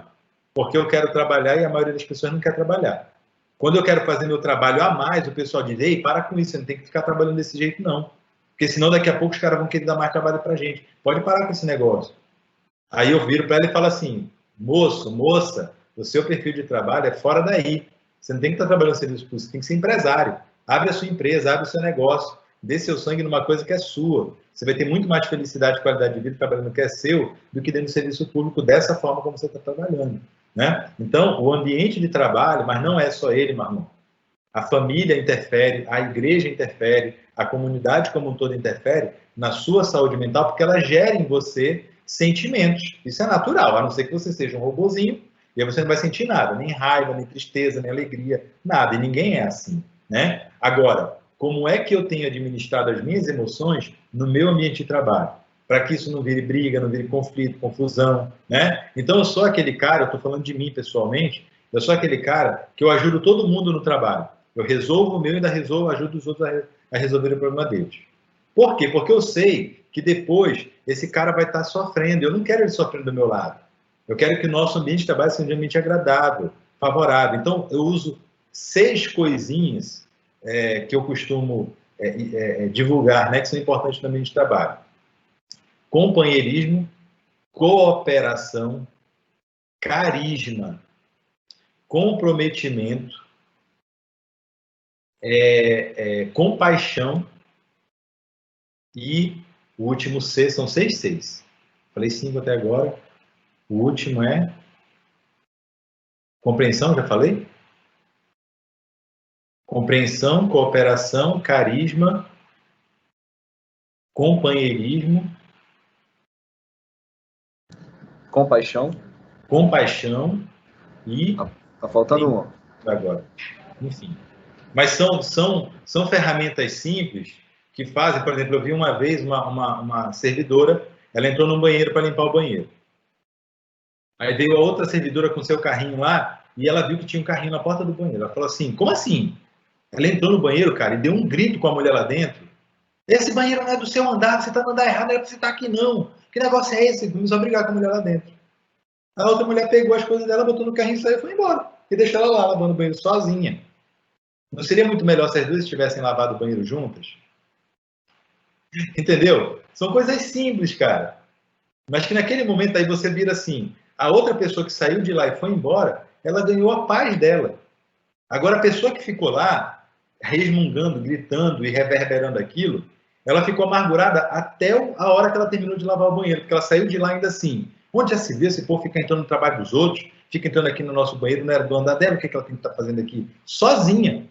porque eu quero trabalhar e a maioria das pessoas não quer trabalhar. Quando eu quero fazer meu trabalho a mais, o pessoal diz: ei, para com isso, você não tem que ficar trabalhando desse jeito, não. Porque senão daqui a pouco os caras vão querer dar mais trabalho para a gente. Pode parar com esse negócio. Aí eu viro para ela e falo assim: moço, moça, o seu perfil de trabalho é fora daí. Você não tem que estar trabalhando no serviço público, você tem que ser empresário. Abre a sua empresa, abre o seu negócio, dê seu sangue numa coisa que é sua. Você vai ter muito mais felicidade e qualidade de vida trabalhando no que é seu do que dentro do serviço público dessa forma como você está trabalhando, né? Então, o ambiente de trabalho, mas não é só ele, Marlon. A família interfere, a igreja interfere, a comunidade como um todo interfere na sua saúde mental, porque ela gera em você sentimentos. Isso é natural, a não ser que você seja um robozinho, e aí você não vai sentir nada, nem raiva, nem tristeza, nem alegria, nada. E ninguém é assim, né? Agora, como é que eu tenho administrado as minhas emoções no meu ambiente de trabalho? Para que isso não vire briga, não vire conflito, confusão, né? Então, eu sou aquele cara, eu estou falando de mim pessoalmente, eu sou aquele cara que eu ajudo todo mundo no trabalho. Eu resolvo o meu e ainda ajudo os outros a resolver o problema deles. Por quê? Porque eu sei que depois esse cara vai estar sofrendo. Eu não quero ele sofrendo do meu lado. Eu quero que o nosso ambiente de trabalho seja um ambiente agradável, favorável. Então, eu uso 6 coisinhas que eu costumo divulgar, né, que são importantes no ambiente de trabalho. Companheirismo, cooperação, carisma, comprometimento, compaixão e o último C, são 6 Cs. Falei 5 até agora. O último é compreensão, já falei? Compreensão, cooperação, carisma, companheirismo, Compaixão. E... Tá faltando um. Agora. Enfim. Mas são ferramentas simples que fazem, por exemplo, eu vi uma vez uma servidora, ela entrou no banheiro para limpar o banheiro. Aí veio a outra servidora com seu carrinho lá e ela viu que tinha um carrinho na porta do banheiro. Ela falou assim: como assim? Ela entrou no banheiro, cara, e deu um grito com a mulher lá dentro. Esse banheiro não é do seu andar, você está no andar errado, não é para você estar aqui não. Que negócio é esse? Vamos obrigar com a mulher lá dentro. A outra mulher pegou as coisas dela, botou no carrinho e saiu e foi embora. E deixou ela lá lavando o banheiro sozinha. Não seria muito melhor se as duas tivessem lavado o banheiro juntas? Entendeu? São coisas simples, cara. Mas que naquele momento aí você vira assim, a outra pessoa que saiu de lá e foi embora, ela ganhou a paz dela. Agora, a pessoa que ficou lá, resmungando, gritando e reverberando aquilo, ela ficou amargurada até a hora que ela terminou de lavar o banheiro, porque ela saiu de lá ainda assim. Onde já se vê esse povo fica entrando no trabalho dos outros, fica entrando aqui no nosso banheiro, não era do andar dela, o que ela tem que estar fazendo aqui? Sozinha.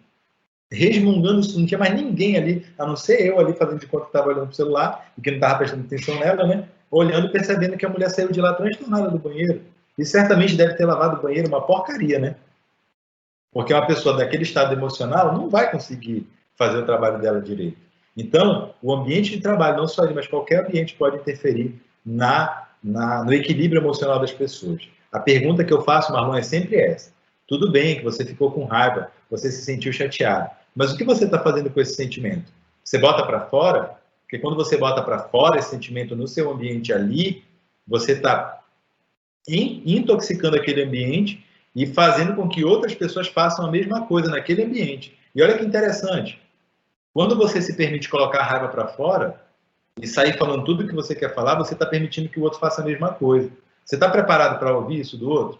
Resmungando, não tinha mais ninguém ali, a não ser eu ali fazendo de conta que estava olhando para o celular e que não estava prestando atenção nela, né? Olhando e percebendo que a mulher saiu de lá transtornada do banheiro. E certamente deve ter lavado o banheiro uma porcaria, né? Porque uma pessoa daquele estado emocional não vai conseguir fazer o trabalho dela direito. Então, o ambiente de trabalho, não só ele, mas qualquer ambiente pode interferir no equilíbrio emocional das pessoas. A pergunta que eu faço, Marlon, é sempre essa. Tudo bem que você ficou com raiva, você se sentiu chateado, Mas o que você está fazendo com esse sentimento? Você bota para fora? Porque quando você bota para fora esse sentimento no seu ambiente ali, você está intoxicando aquele ambiente e fazendo com que outras pessoas façam a mesma coisa naquele ambiente. E olha que interessante, quando você se permite colocar a raiva para fora e sair falando tudo o que você quer falar, você está permitindo que o outro faça a mesma coisa. Você está preparado para ouvir isso do outro?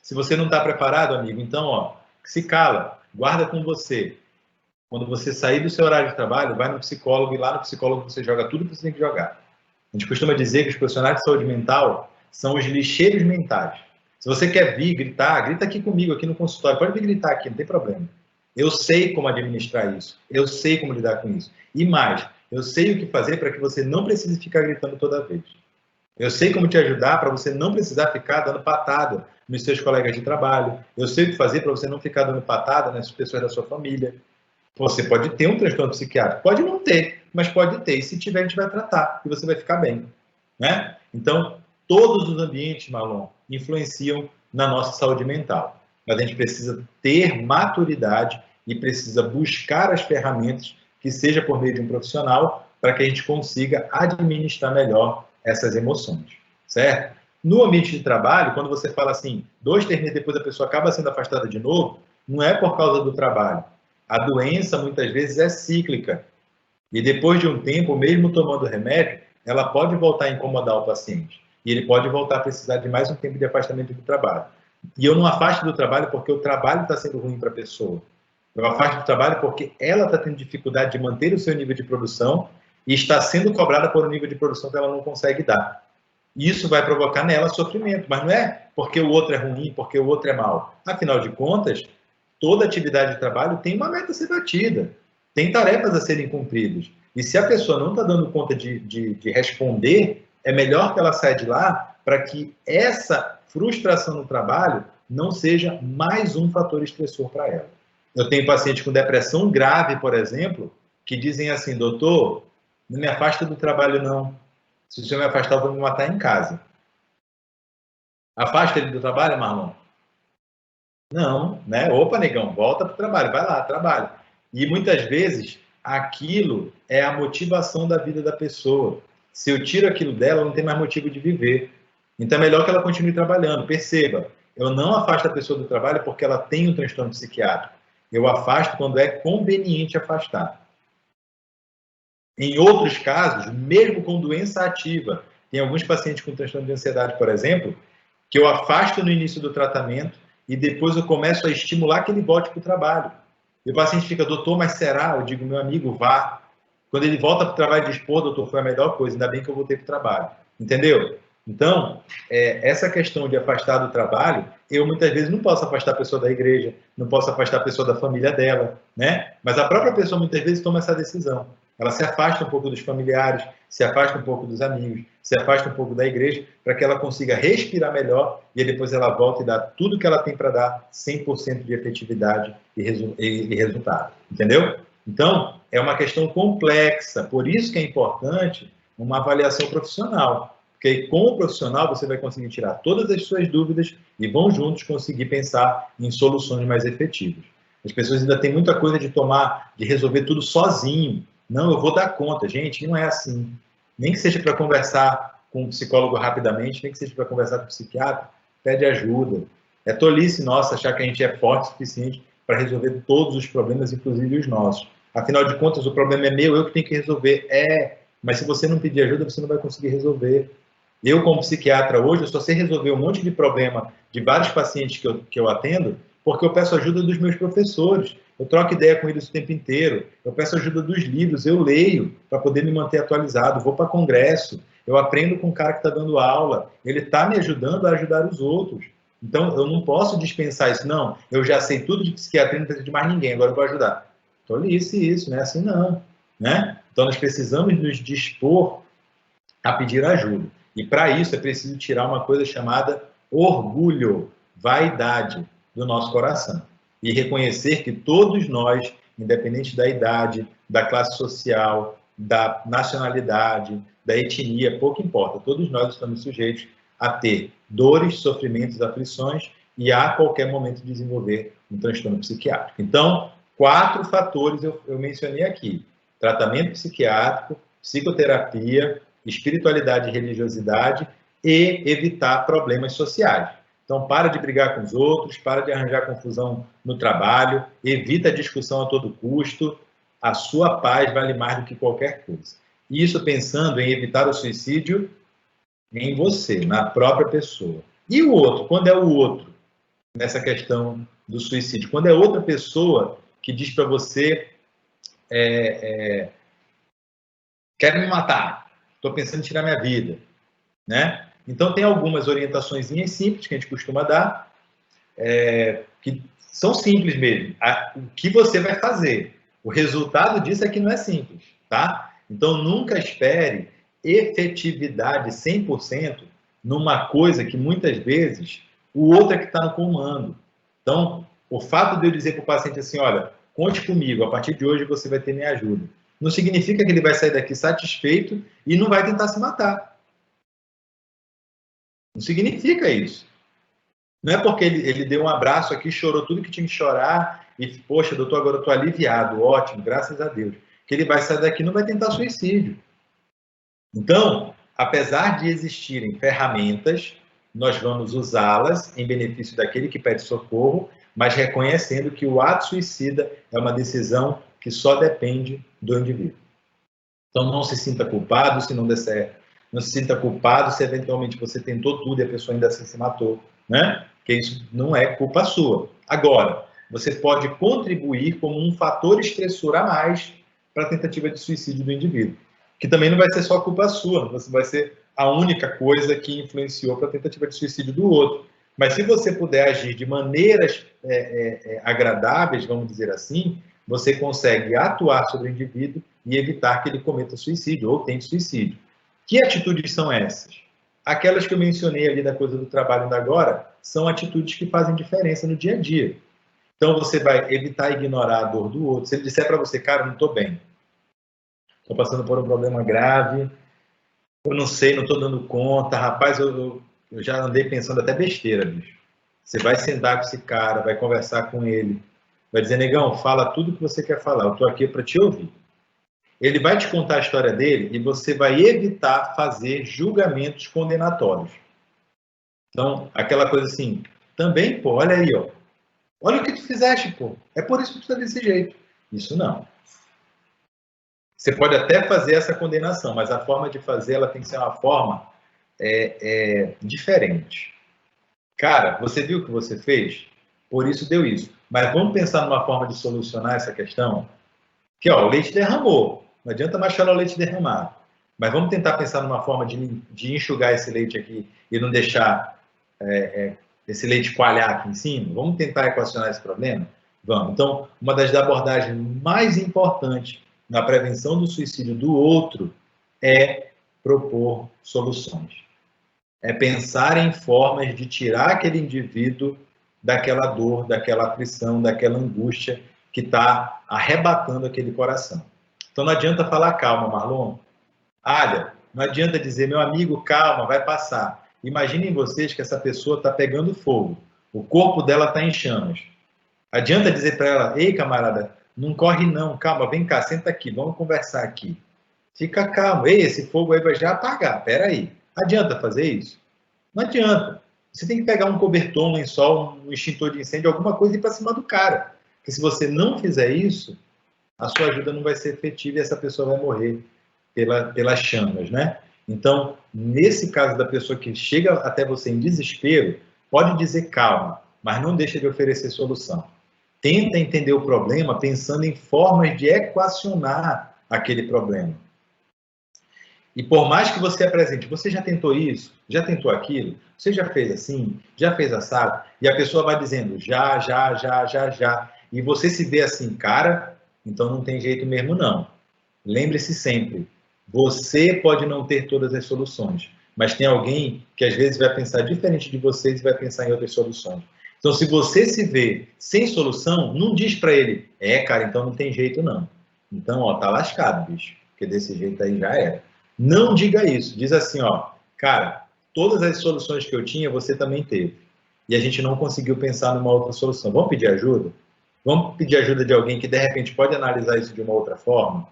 Se você não está preparado, amigo, então, ó, se cala, guarda com você. Quando você sair do seu horário de trabalho, vai no psicólogo e lá no psicólogo você joga tudo que você tem que jogar. A gente costuma dizer que os profissionais de saúde mental são os lixeiros mentais. Se você quer vir gritar, grita aqui comigo, aqui no consultório. Pode vir gritar aqui, não tem problema. Eu sei como administrar isso. Eu sei como lidar com isso. E mais, eu sei o que fazer para que você não precise ficar gritando toda vez. Eu sei como te ajudar para você não precisar ficar dando patada nos seus colegas de trabalho. Eu sei o que fazer para você não ficar dando patada nas pessoas da sua família. Você pode ter um transtorno psiquiátrico, pode não ter, mas pode ter. E se tiver, a gente vai tratar e você vai ficar bem, né? Então, todos os ambientes, Marlon, influenciam na nossa saúde mental. Mas a gente precisa ter maturidade e precisa buscar as ferramentas que seja por meio de um profissional para que a gente consiga administrar melhor essas emoções, certo? No ambiente de trabalho, quando você fala assim, 2, 3 meses depois a pessoa acaba sendo afastada de novo, não é por causa do trabalho. A doença, muitas vezes, é cíclica. E depois de um tempo, mesmo tomando remédio, ela pode voltar a incomodar o paciente. E ele pode voltar a precisar de mais um tempo de afastamento do trabalho. E eu não afasto do trabalho porque o trabalho está sendo ruim para a pessoa. Eu afasto do trabalho porque ela está tendo dificuldade de manter o seu nível de produção e está sendo cobrada por um nível de produção que ela não consegue dar. E isso vai provocar nela sofrimento. Mas não é porque o outro é ruim, porque o outro é mau. Afinal de contas, toda atividade de trabalho tem uma meta a ser batida, tem tarefas a serem cumpridas. E se a pessoa não está dando conta de responder, é melhor que ela saia de lá para que essa frustração no trabalho não seja mais um fator estressor para ela. Eu tenho pacientes com depressão grave, por exemplo, que dizem assim, doutor, não me afasta do trabalho não. Se o senhor me afastar, eu vou me matar em casa. Afasta ele do trabalho, Marlon? Não, né? Opa, negão, volta para o trabalho, vai lá, trabalha. E muitas vezes aquilo é a motivação da vida da pessoa. Se eu tiro aquilo dela, ela não tem mais motivo de viver. Então é melhor que ela continue trabalhando. Perceba, eu não afasto a pessoa do trabalho porque ela tem um transtorno psiquiátrico. Eu afasto quando é conveniente afastar. Em outros casos, mesmo com doença ativa, tem alguns pacientes com transtorno de ansiedade, por exemplo, que eu afasto no início do tratamento e depois eu começo a estimular que ele volte para o trabalho. E o paciente fica, doutor, mas será? Eu digo, meu amigo, vá. Quando ele volta para o trabalho, diz, pô, doutor, foi a melhor coisa, ainda bem que eu voltei para o trabalho. Entendeu? Então, essa questão de afastar do trabalho, eu muitas vezes não posso afastar a pessoa da igreja, não posso afastar a pessoa da família dela, né? Mas a própria pessoa muitas vezes toma essa decisão. Ela se afasta um pouco dos familiares, se afasta um pouco dos amigos, se afasta um pouco da igreja, para que ela consiga respirar melhor e depois ela volta e dá tudo que ela tem para dar, 100% de efetividade e resultado. Entendeu? Então, é uma questão complexa, por isso que é importante uma avaliação profissional. Porque com o profissional você vai conseguir tirar todas as suas dúvidas e vão juntos conseguir pensar em soluções mais efetivas. As pessoas ainda têm muita coisa de resolver tudo sozinho. Não, eu vou dar conta. Gente, não é assim. Nem que seja para conversar com um psicólogo rapidamente, nem que seja para conversar com um psiquiatra, pede ajuda. É tolice nossa achar que a gente é forte o suficiente para resolver todos os problemas, inclusive os nossos. Afinal de contas, o problema é meu, eu que tenho que resolver. Mas se você não pedir ajuda, você não vai conseguir resolver. Eu, como psiquiatra, hoje, eu só sei resolver um monte de problema de vários pacientes que eu atendo, porque eu peço ajuda dos meus professores. Eu troco ideia com eles o tempo inteiro. Eu peço ajuda dos livros, eu leio para poder me manter atualizado. Vou para congresso, eu aprendo com o cara que está dando aula. Ele está me ajudando a ajudar os outros. Então, eu não posso dispensar isso. Não, eu já sei tudo de psiquiatria, não preciso de mais ninguém, agora eu vou ajudar. Tolice isso, não é assim não. Né? Então, nós precisamos nos dispor a pedir ajuda. E para isso é preciso tirar uma coisa chamada orgulho, vaidade do nosso coração. E reconhecer que todos nós, independente da idade, da classe social, da nacionalidade, da etnia, pouco importa, todos nós estamos sujeitos a ter dores, sofrimentos, aflições e a qualquer momento desenvolver um transtorno psiquiátrico. Então, 4 fatores eu mencionei aqui: tratamento psiquiátrico, psicoterapia, espiritualidade e religiosidade e evitar problemas sociais. Então, para de brigar com os outros, para de arranjar confusão no trabalho, evita a discussão a todo custo, a sua paz vale mais do que qualquer coisa. Isso pensando em evitar o suicídio em você, na própria pessoa. E o outro? Quando é o outro, nessa questão do suicídio? Quando é outra pessoa que diz para você, quero me matar, estou pensando em tirar minha vida, né? Então, tem algumas orientações simples que a gente costuma dar, que são simples mesmo. O que você vai fazer? O resultado disso é que não é simples, tá? Então, nunca espere efetividade 100% numa coisa que, muitas vezes, o outro é que está no comando. Então, o fato de eu dizer para o paciente assim, olha, conte comigo, a partir de hoje você vai ter minha ajuda, não significa que ele vai sair daqui satisfeito e não vai tentar se matar. Não significa isso. Não é porque ele deu um abraço aqui, chorou tudo que tinha que chorar e, poxa, doutor, agora eu estou aliviado, ótimo, graças a Deus, que ele vai sair daqui e não vai tentar suicídio. Então, apesar de existirem ferramentas, nós vamos usá-las em benefício daquele que pede socorro, mas reconhecendo que o ato suicida é uma decisão que só depende do indivíduo. Então, não se sinta culpado se não der certo. Não se sinta culpado se eventualmente você tentou tudo e a pessoa ainda assim se matou, né? Porque isso não é culpa sua. Agora, você pode contribuir como um fator estressor a mais para a tentativa de suicídio do indivíduo, que também não vai ser só culpa sua, você vai ser a única coisa que influenciou para a tentativa de suicídio do outro. Mas se você puder agir de maneiras agradáveis, vamos dizer assim, você consegue atuar sobre o indivíduo e evitar que ele cometa suicídio ou tente suicídio. Que atitudes são essas? Aquelas que eu mencionei ali da coisa do trabalho ainda agora, são atitudes que fazem diferença no dia a dia. Então, você vai evitar ignorar a dor do outro. Se ele disser para você, cara, não estou bem, estou passando por um problema grave, eu não sei, não estou dando conta, rapaz, eu já andei pensando até besteira, bicho. Você vai sentar com esse cara, vai conversar com ele, vai dizer, negão, fala tudo que você quer falar, eu estou aqui para te ouvir. Ele vai te contar a história dele e você vai evitar fazer julgamentos condenatórios. Então, aquela coisa assim, também, pô, olha aí, ó. Olha o que tu fizeste, pô. É por isso que tu tá desse jeito. Isso não. Você pode até fazer essa condenação, mas a forma de fazer ela tem que ser uma forma diferente. Cara, você viu o que você fez? Por isso deu isso. Mas vamos pensar numa forma de solucionar essa questão? Que, ó, o leite derramou. Não adianta mais chorar o leite derramado. Mas vamos tentar pensar numa forma de enxugar esse leite aqui e não deixar esse leite coalhar aqui em cima? Vamos tentar equacionar esse problema? Vamos. Então, uma das abordagens mais importantes na prevenção do suicídio do outro é propor soluções. É pensar em formas de tirar aquele indivíduo daquela dor, daquela aflição, daquela angústia que está arrebatando aquele coração. Então, não adianta falar calma, Marlon. Olha, não adianta dizer, meu amigo, calma, vai passar. Imaginem vocês que essa pessoa está pegando fogo. O corpo dela está em chamas. Adianta dizer para ela, ei, camarada, não corre não, calma, vem cá, senta aqui, vamos conversar aqui. Fica calmo, ei, esse fogo aí vai já apagar, peraí. Adianta fazer isso? Não adianta. Você tem que pegar um cobertor, um lençol, um extintor de incêndio, alguma coisa e ir para cima do cara. Porque se você não fizer isso, a sua ajuda não vai ser efetiva e essa pessoa vai morrer pelas chamas, né? Então, nesse caso da pessoa que chega até você em desespero, pode dizer calma, mas não deixa de oferecer solução. Tenta entender o problema pensando em formas de equacionar aquele problema. E por mais que você apresente, você já tentou isso? Já tentou aquilo? Você já fez assim? Já fez assado? E a pessoa vai dizendo já. E você se vê assim, cara, então não tem jeito mesmo não. Lembre-se sempre, você pode não ter todas as soluções, mas tem alguém que às vezes vai pensar diferente de vocês e vai pensar em outras soluções. Então, se você se vê sem solução, não diz para ele, cara, então não tem jeito não. Então, ó, tá lascado, bicho, porque desse jeito aí já era. Não diga isso, diz assim, ó, cara, todas as soluções que eu tinha, você também teve. e a gente não conseguiu pensar numa outra solução. Vamos pedir ajuda? Vamos pedir ajuda de alguém que, de repente, pode analisar isso de uma outra forma?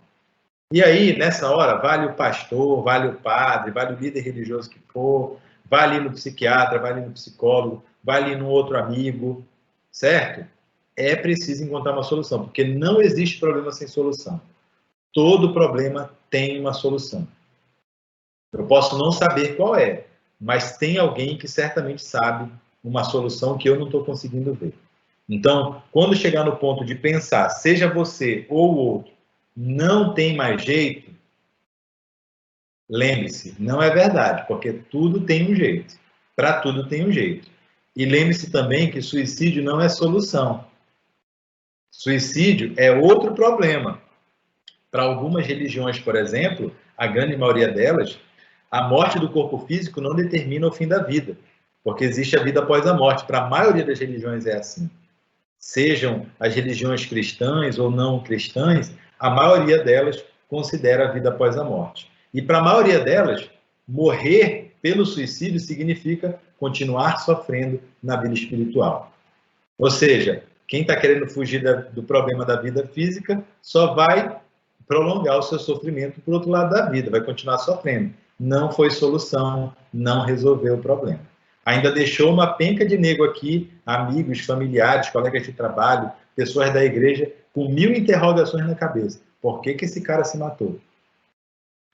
E aí, nessa hora, vale o pastor, vale o padre, vale o líder religioso que for, vale ir no psiquiatra, vale ir no psicólogo, vale ir no outro amigo, certo? É preciso encontrar uma solução, porque não existe problema sem solução. Todo problema tem uma solução. Eu posso não saber qual é, mas tem alguém que certamente sabe uma solução que eu não estou conseguindo ver. Então, quando chegar no ponto de pensar, seja você ou o outro, não tem mais jeito, lembre-se, não é verdade, porque tudo tem um jeito. Para tudo tem um jeito. E lembre-se também que suicídio não é solução. Suicídio é outro problema. Para algumas religiões, por exemplo, a grande maioria delas, a morte do corpo físico não determina o fim da vida, porque existe a vida após a morte. Para a maioria das religiões é assim. Sejam as religiões cristãs ou não cristãs, a maioria delas considera a vida após a morte. E para a maioria delas, morrer pelo suicídio significa continuar sofrendo na vida espiritual. Ou seja, quem está querendo fugir do problema da vida física só vai prolongar o seu sofrimento para o outro lado da vida, vai continuar sofrendo. Não foi solução, não resolveu o problema. Ainda deixou uma penca de nego aqui, amigos, familiares, colegas de trabalho, pessoas da igreja, com 1000 interrogações na cabeça. Por que esse cara se matou?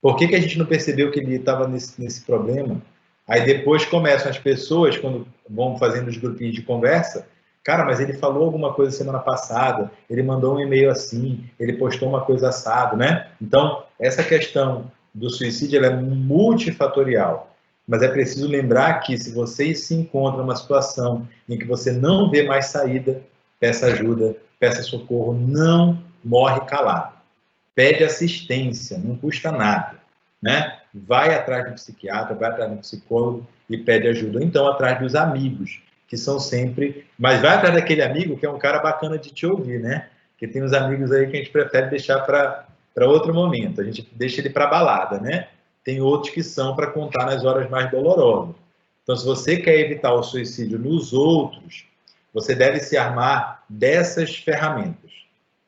Por que a gente não percebeu que ele estava nesse problema? Aí depois começam as pessoas, quando vão fazendo os grupinhos de conversa, cara, mas ele falou alguma coisa semana passada, ele mandou um e-mail assim, ele postou uma coisa assado, né? Então, essa questão do suicídio ela é multifatorial. Mas é preciso lembrar que se você se encontra numa situação em que você não vê mais saída, peça ajuda, peça socorro, não morre calado. Pede assistência, não custa nada, né? Vai atrás do psiquiatra, vai atrás do psicólogo e pede ajuda. Ou então atrás dos amigos, que são sempre... Mas vai atrás daquele amigo que é um cara bacana de te ouvir, né? Porque tem uns amigos aí que a gente prefere deixar para outro momento. A gente deixa ele para balada, né? Tem outros que são para contar nas horas mais dolorosas. Então, se você quer evitar o suicídio nos outros, você deve se armar dessas ferramentas.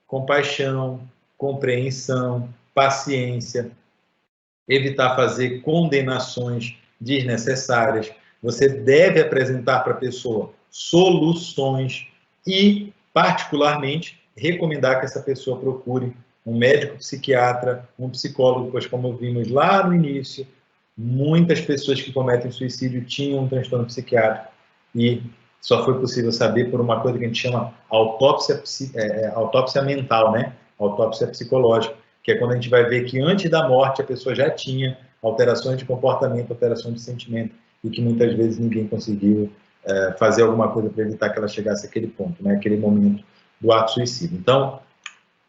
Compaixão, compreensão, paciência, evitar fazer condenações desnecessárias. Você deve apresentar para a pessoa soluções e, particularmente, recomendar que essa pessoa procure um médico psiquiatra, um psicólogo, pois como vimos lá no início, muitas pessoas que cometem suicídio tinham um transtorno psiquiátrico e só foi possível saber por uma coisa que a gente chama autópsia mental, né? Autópsia psicológica, que é quando a gente vai ver que antes da morte a pessoa já tinha alterações de comportamento, alterações de sentimento e que muitas vezes ninguém conseguiu fazer alguma coisa para evitar que ela chegasse àquele ponto, né? Aquele momento do ato suicida. Então,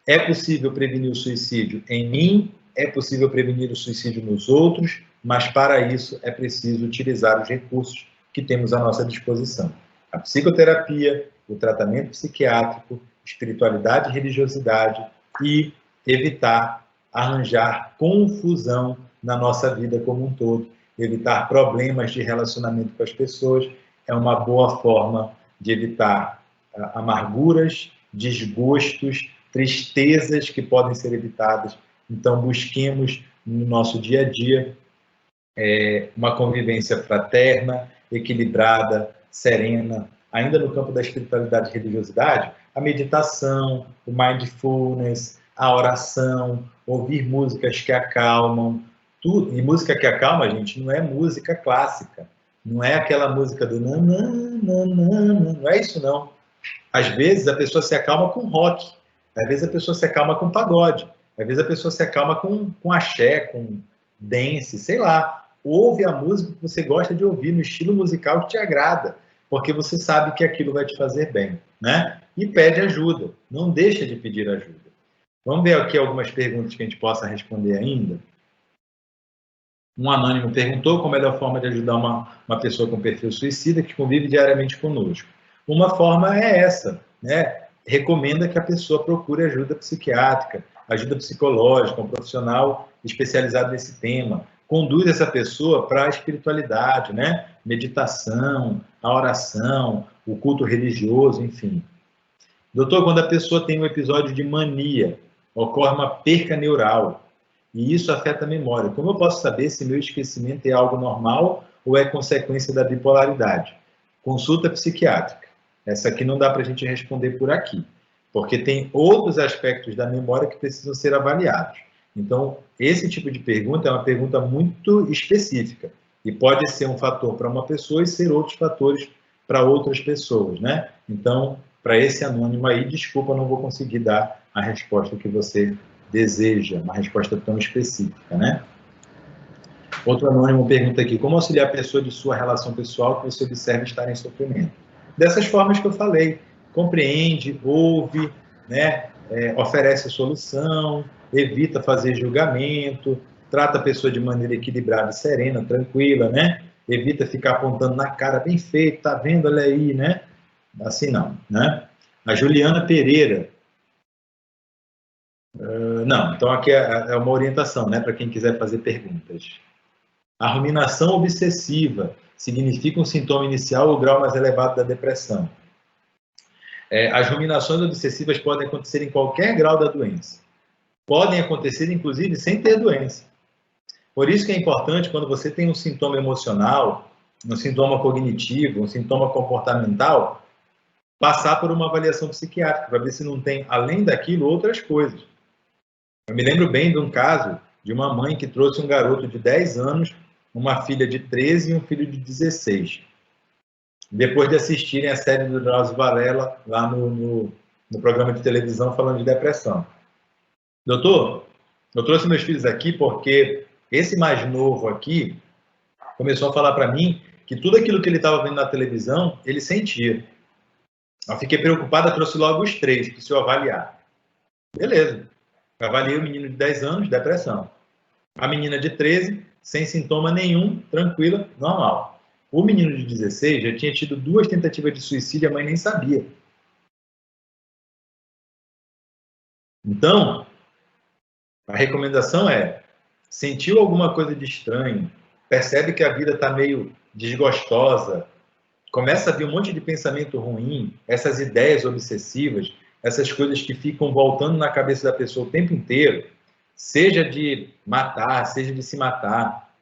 é possível prevenir o suicídio em mim, é possível prevenir o suicídio nos outros, mas para isso é preciso utilizar os recursos que temos à nossa disposição. A psicoterapia, o tratamento psiquiátrico, espiritualidade e religiosidade e evitar arranjar confusão na nossa vida como um todo, evitar problemas de relacionamento com as pessoas é uma boa forma de evitar amarguras, desgostos, tristezas que podem ser evitadas. Então, busquemos no nosso dia a dia uma convivência fraterna, equilibrada, serena. Ainda no campo da espiritualidade e religiosidade, a meditação, o mindfulness, a oração, ouvir músicas que acalmam, tudo. E música que acalma, gente, não é música clássica. Não é aquela música do não é isso não. Às vezes a pessoa se acalma com rock, às vezes a pessoa se acalma com pagode, às vezes a pessoa se acalma com axé, com dance, sei lá. Ouve a música que você gosta de ouvir, no estilo musical que te agrada, porque você sabe que aquilo vai te fazer bem, né? E pede ajuda, não deixa de pedir ajuda. Vamos ver aqui algumas perguntas que a gente possa responder ainda. Um anônimo perguntou qual a melhor forma de ajudar uma pessoa com perfil suicida que convive diariamente conosco. Uma forma é essa, né? Recomenda que a pessoa procure ajuda psiquiátrica, ajuda psicológica, um profissional especializado nesse tema. conduz essa pessoa para a espiritualidade, né? Meditação, a oração, o culto religioso, enfim. Doutor, quando a pessoa tem um episódio de mania, ocorre uma perca neural, e isso afeta a memória. Como eu posso saber se meu esquecimento é algo normal ou é consequência da bipolaridade? Consulta psiquiátrica. Essa aqui não dá para a gente responder por aqui, porque tem outros aspectos da memória que precisam ser avaliados. Então, esse tipo de pergunta é uma pergunta muito específica e pode ser um fator para uma pessoa e ser outros fatores para outras pessoas, né? Então, para esse anônimo aí, desculpa, não vou conseguir dar a resposta que você deseja, uma resposta tão específica, né? Outro anônimo pergunta aqui, como auxiliar a pessoa de sua relação pessoal que você observa estar em sofrimento? Dessas formas que eu falei, compreende, ouve, né? Oferece solução, evita fazer julgamento, trata a pessoa de maneira equilibrada, serena, tranquila, né? Evita ficar apontando na cara, bem feito, tá vendo, olha aí, né? Assim não, né? A Juliana Pereira. Não, então aqui é uma orientação, né? Para quem quiser fazer perguntas. A ruminação obsessiva significa um sintoma inicial ou grau mais elevado da depressão. As ruminações obsessivas podem acontecer em qualquer grau da doença. Podem acontecer, inclusive, sem ter doença. Por isso que é importante, quando você tem um sintoma emocional, um sintoma cognitivo, um sintoma comportamental, passar por uma avaliação psiquiátrica, para ver se não tem, além daquilo, outras coisas. Eu me lembro bem de um caso de uma mãe que trouxe um garoto de 10 anos, uma filha de 13 e um filho de 16. Depois de assistirem a série do Drauzio Varela lá no programa de televisão falando de depressão. Doutor, eu trouxe meus filhos aqui porque esse mais novo aqui começou a falar para mim que tudo aquilo que ele estava vendo na televisão, ele sentia. Eu fiquei preocupada, trouxe logo os 3, preciso avaliar. Beleza. Eu avaliei o menino de 10 anos, depressão. A menina de 13, sem sintoma nenhum, tranquila, normal. O menino de 16 já tinha tido 2 tentativas de suicídio, a mãe nem sabia. Então, a recomendação é, sentiu alguma coisa de estranho, percebe que a vida está meio desgostosa, começa a vir um monte de pensamento ruim, essas ideias obsessivas, essas coisas que ficam voltando na cabeça da pessoa o tempo inteiro, seja de matar, seja de se matar,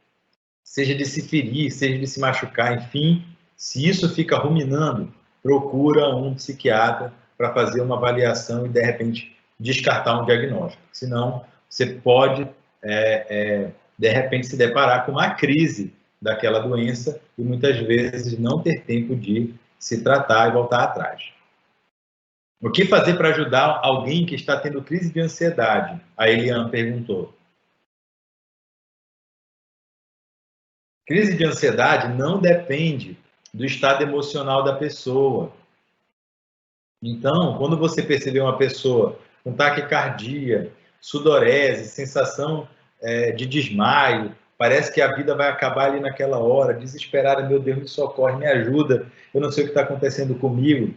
seja de se ferir, seja de se machucar, enfim, se isso fica ruminando, procura um psiquiatra para fazer uma avaliação e, de repente, descartar um diagnóstico. Senão, você pode, de repente, se deparar com uma crise daquela doença e, muitas vezes, não ter tempo de se tratar e voltar atrás. O que fazer para ajudar alguém que está tendo crise de ansiedade? A Eliane perguntou. Crise de ansiedade não depende do estado emocional da pessoa. Então, quando você perceber uma pessoa com taquicardia, sudorese, sensação de desmaio, parece que a vida vai acabar ali naquela hora, desesperada, meu Deus, me socorre, me ajuda, eu não sei o que está acontecendo comigo.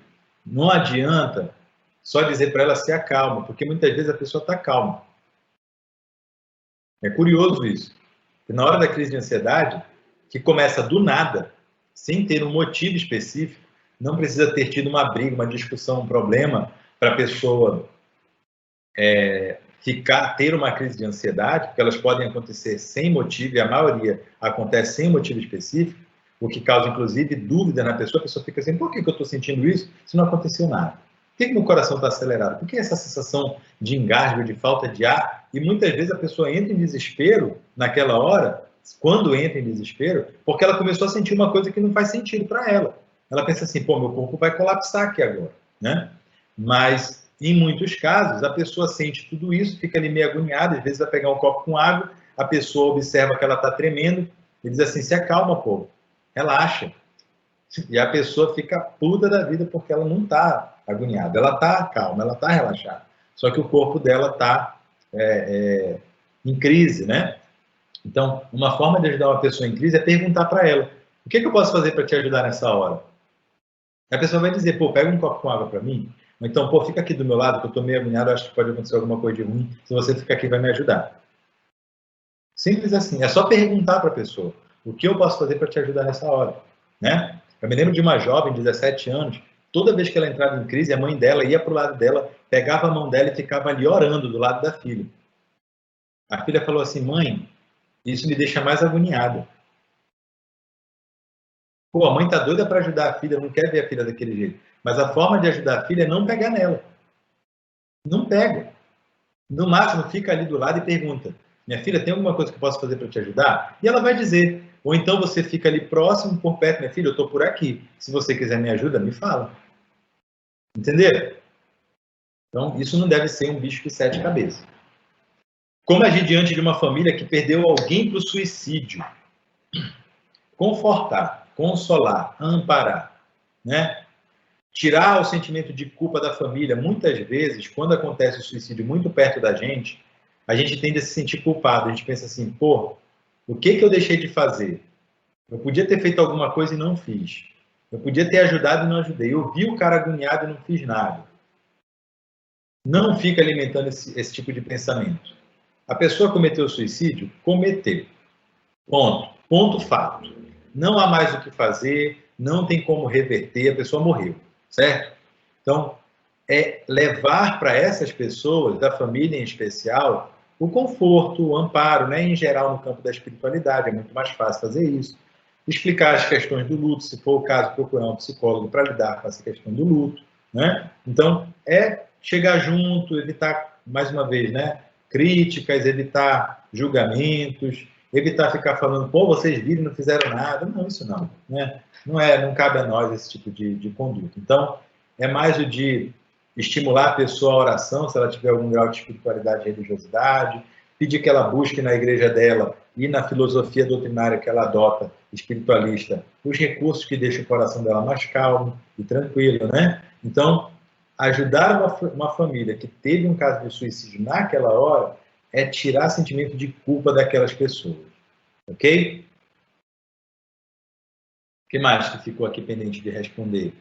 Não adianta só dizer para ela se acalma, porque muitas vezes a pessoa está calma. É curioso isso. Que na hora da crise de ansiedade, que começa do nada, sem ter um motivo específico, não precisa ter tido uma briga, uma discussão, um problema para a pessoa ter uma crise de ansiedade, porque elas podem acontecer sem motivo, e a maioria acontece sem motivo específico, o que causa, inclusive, dúvida na pessoa. A pessoa fica assim, por que eu estou sentindo isso se não aconteceu nada? Por que meu coração está acelerado? Por que essa sensação de engasgo, de falta de ar? E muitas vezes a pessoa entra em desespero naquela hora, quando entra em desespero, porque ela começou a sentir uma coisa que não faz sentido para ela. Ela pensa assim, pô, meu corpo vai colapsar aqui agora, né? Mas, em muitos casos, a pessoa sente tudo isso, fica ali meio agoniada, às vezes vai pegar um copo com água, a pessoa observa que ela está tremendo e diz assim, se acalma, pô, relaxa. E a pessoa fica puta da vida porque ela não está agoniada, ela está calma, ela está relaxada. Só que o corpo dela está em crise, né? Então, uma forma de ajudar uma pessoa em crise é perguntar para ela, o que eu posso fazer para te ajudar nessa hora? A pessoa vai dizer, pô, pega um copo com água para mim, ou então, pô, fica aqui do meu lado, que eu estou meio agoniado, acho que pode acontecer alguma coisa de ruim, se você ficar aqui vai me ajudar. Simples assim. É só perguntar para a pessoa, o que eu posso fazer para te ajudar nessa hora, né? Eu me lembro de uma jovem de 17 anos, toda vez que ela entrava em crise, a mãe dela ia para o lado dela, pegava a mão dela e ficava ali orando do lado da filha. A filha falou assim, mãe, isso me deixa mais agoniada. Pô, a mãe tá doida para ajudar a filha, não quer ver a filha daquele jeito. Mas a forma de ajudar a filha é não pegar nela. Não pega. No máximo, fica ali do lado e pergunta, minha filha, tem alguma coisa que eu posso fazer para te ajudar? E ela vai dizer. Ou então você fica ali próximo, por perto, minha filha, eu estou por aqui. Se você quiser me ajuda, me fala. Entendeu? Então, isso não deve ser um bicho de 7 cabeças. Como agir diante de uma família que perdeu alguém para o suicídio? Confortar, consolar, amparar, né? Tirar o sentimento de culpa da família. Muitas vezes, quando acontece o suicídio muito perto da gente, a gente tende a se sentir culpado. A gente pensa assim, pô, o que eu deixei de fazer? Eu podia ter feito alguma coisa e não fiz. Eu podia ter ajudado e não ajudei. Eu vi o cara agoniado e não fiz nada. Não fica alimentando esse tipo de pensamento. A pessoa cometeu suicídio? Cometeu. Ponto. Ponto fato. Não há mais o que fazer, não tem como reverter, a pessoa morreu, certo? Então, é levar para essas pessoas, da família em especial, o conforto, o amparo, né? Em geral, no campo da espiritualidade, é muito mais fácil fazer isso. Explicar as questões do luto, se for o caso, procurar um psicólogo para lidar com essa questão do luto, né? Então, é chegar junto, evitar, mais uma vez, né? Críticas, evitar julgamentos, evitar ficar falando, pô, vocês viram e não fizeram nada. Não, isso não, né? Não cabe a nós esse tipo de conduta. Então, é mais o de estimular a pessoa à oração, se ela tiver algum grau de espiritualidade e religiosidade, pedir que ela busque na igreja dela e na filosofia doutrinária que ela adota, espiritualista, os recursos que deixam o coração dela mais calmo e tranquilo, né? Então, ajudar uma família que teve um caso de suicídio naquela hora é tirar sentimento de culpa daquelas pessoas, ok? O que mais que ficou aqui pendente de responder?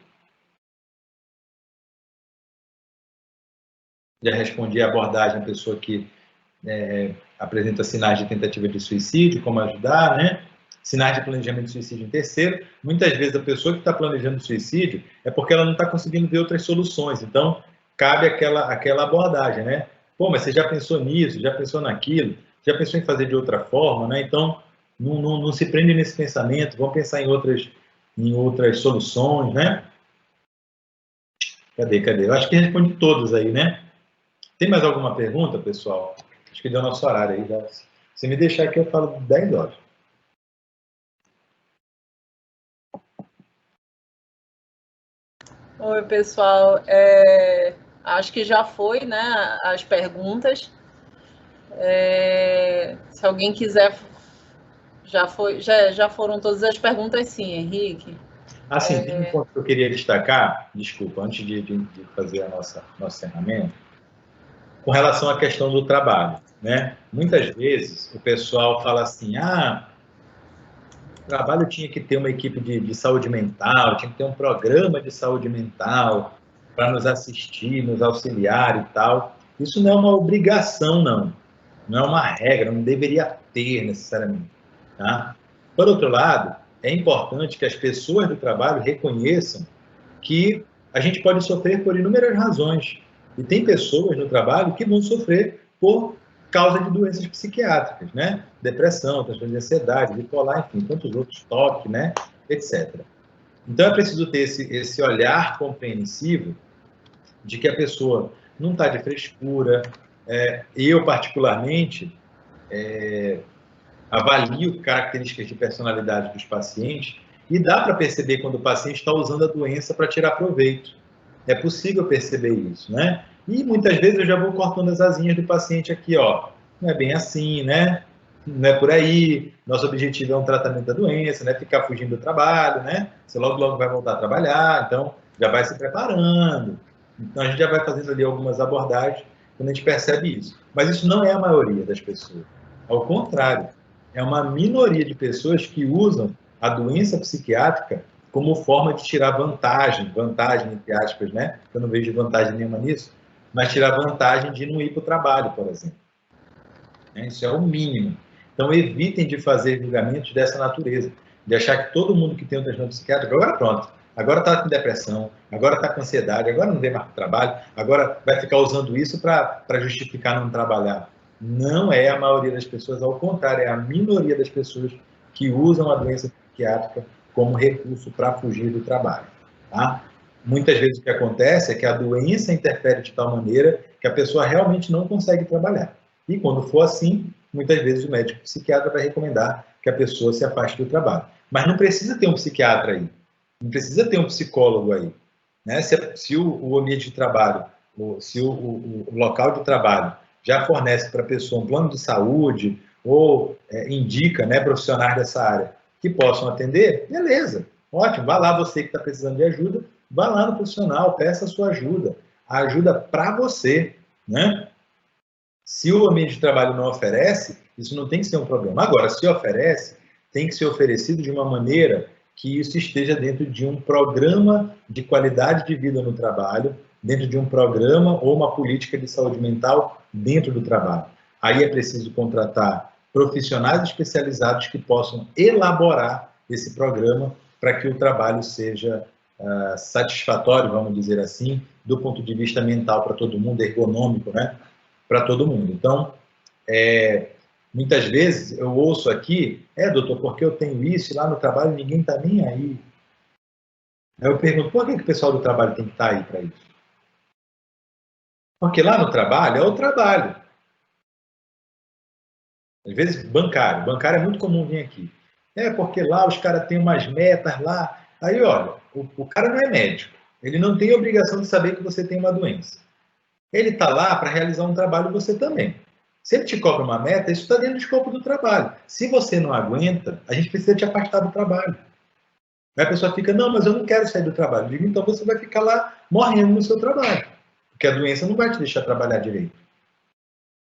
Já respondi a abordagem da pessoa que apresenta sinais de tentativa de suicídio, como ajudar, né? Sinais de planejamento de suicídio em terceiro. Muitas vezes a pessoa que está planejando suicídio é porque ela não está conseguindo ver outras soluções. Então, cabe aquela abordagem, né? Pô, mas você já pensou nisso, já pensou naquilo, já pensou em fazer de outra forma, né? Então, não se prende nesse pensamento, vamos pensar em outras soluções, né? Cadê? Eu acho que respondi todos aí, né? Tem mais alguma pergunta, pessoal? Acho que deu nosso horário aí. Já. Se me deixar aqui, eu falo 10 horas. Oi, pessoal. Acho que já foi, né, as perguntas. Se alguém quiser, já foram todas as perguntas, sim, Henrique. Assim, tem um ponto que eu queria destacar, desculpa, antes de fazer nosso encerramento, com relação à questão do trabalho, né? Muitas vezes o pessoal fala assim, o trabalho tinha que ter uma equipe de saúde mental, tinha que ter um programa de saúde mental para nos assistir, nos auxiliar e tal. Isso não é uma obrigação, não. Não é uma regra, não deveria ter necessariamente. Tá? Por outro lado, é importante que as pessoas do trabalho reconheçam que a gente pode sofrer por inúmeras razões. E tem pessoas no trabalho que vão sofrer por causa de doenças psiquiátricas, né? Depressão, transtorno de ansiedade, bipolar, enfim, tantos outros, toque, né? Etc. Então, é preciso ter esse olhar compreensivo de que a pessoa não está de frescura. Eu, particularmente, avalio características de personalidade dos pacientes e dá para perceber quando o paciente está usando a doença para tirar proveito. É possível perceber isso, né? E muitas vezes eu já vou cortando as asinhas do paciente aqui, ó. Não é bem assim, né? Não é por aí. Nosso objetivo é um tratamento da doença, não é ficar fugindo do trabalho, né? Você logo vai voltar a trabalhar, então já vai se preparando. Então a gente já vai fazendo ali algumas abordagens quando a gente percebe isso. Mas isso não é a maioria das pessoas. Ao contrário, é uma minoria de pessoas que usam a doença psiquiátrica como forma de tirar vantagem entre aspas, né? Eu não vejo vantagem nenhuma nisso, mas tirar vantagem de não ir para o trabalho, por exemplo. Isso é o mínimo. Então, evitem de fazer julgamentos dessa natureza, de achar que todo mundo que tem um transtorno psiquiátrico, agora pronto, agora está com depressão, agora está com ansiedade, agora não vem mais para o trabalho, agora vai ficar usando isso para justificar não trabalhar. Não é a maioria das pessoas, ao contrário, é a minoria das pessoas que usam a doença psiquiátrica como recurso para fugir do trabalho. Tá? Muitas vezes o que acontece é que a doença interfere de tal maneira que a pessoa realmente não consegue trabalhar. E quando for assim, muitas vezes o médico psiquiatra vai recomendar que a pessoa se afaste do trabalho. Mas não precisa ter um psiquiatra aí, não precisa ter um psicólogo aí. Né? Se o ambiente de trabalho, se o local de trabalho já fornece para a pessoa um plano de saúde ou indica, né, profissionais dessa área que possam atender, beleza, ótimo, vá lá você que está precisando de ajuda, vá lá no profissional, peça a sua ajuda, a ajuda para você, né? Se o ambiente de trabalho não oferece, isso não tem que ser um problema. Agora, se oferece, tem que ser oferecido de uma maneira que isso esteja dentro de um programa de qualidade de vida no trabalho, dentro de um programa ou uma política de saúde mental dentro do trabalho. Aí é preciso contratar profissionais especializados que possam elaborar esse programa para que o trabalho seja satisfatório, vamos dizer assim, do ponto de vista mental para todo mundo, ergonômico, né? Para todo mundo. Então, muitas vezes eu ouço aqui, doutor, porque eu tenho isso e lá no trabalho ninguém está nem aí. Aí eu pergunto, por que o pessoal do trabalho tem que estar aí para isso? Porque lá no trabalho é o trabalho. Às vezes, bancário é muito comum vir aqui. Porque lá os caras têm umas metas lá. Aí, olha, o cara não é médico. Ele não tem obrigação de saber que você tem uma doença. Ele está lá para realizar um trabalho, você também. Se ele te cobra uma meta, isso está dentro do escopo do trabalho. Se você não aguenta, a gente precisa te afastar do trabalho. Aí a pessoa fica, não, mas eu não quero sair do trabalho. Eu digo, então você vai ficar lá morrendo no seu trabalho. Porque a doença não vai te deixar trabalhar direito.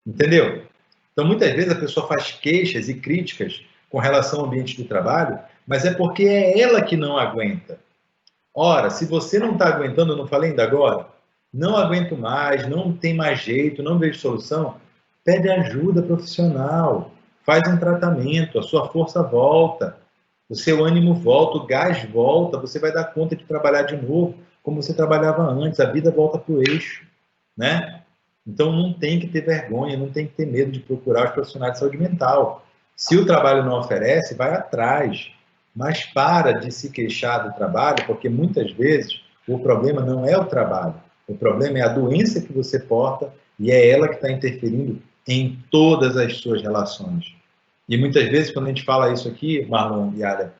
Entendeu? Então, muitas vezes a pessoa faz queixas e críticas com relação ao ambiente de trabalho, mas é porque é ela que não aguenta. Ora, se você não está aguentando, eu não falei ainda agora, não aguento mais, não tem mais jeito, não vejo solução, pede ajuda profissional, faz um tratamento, a sua força volta, o seu ânimo volta, o gás volta, você vai dar conta de trabalhar de novo, como você trabalhava antes, a vida volta para o eixo, né? Então, não tem que ter vergonha, não tem que ter medo de procurar os profissionais de saúde mental. Se o trabalho não oferece, vai atrás. Mas para de se queixar do trabalho, porque muitas vezes o problema não é o trabalho. O problema é a doença que você porta e é ela que está interferindo em todas as suas relações. E muitas vezes, quando a gente fala isso aqui, Marlon e Ada,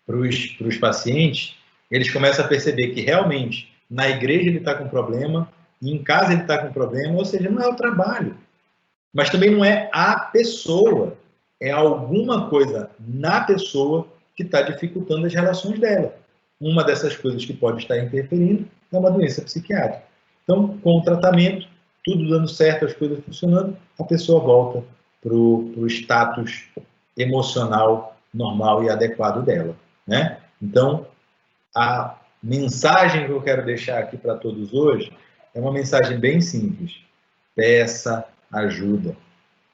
para os pacientes, eles começam a perceber que realmente na igreja ele está com problema, e em casa ele está com problema, ou seja, não é o trabalho. Mas também não é a pessoa, é alguma coisa na pessoa que está dificultando as relações dela. Uma dessas coisas que pode estar interferindo é uma doença psiquiátrica. Então, com o tratamento, tudo dando certo, as coisas funcionando, a pessoa volta para o status emocional normal e adequado dela, né? Então, a mensagem que eu quero deixar aqui para todos hoje é uma mensagem bem simples. Peça ajuda.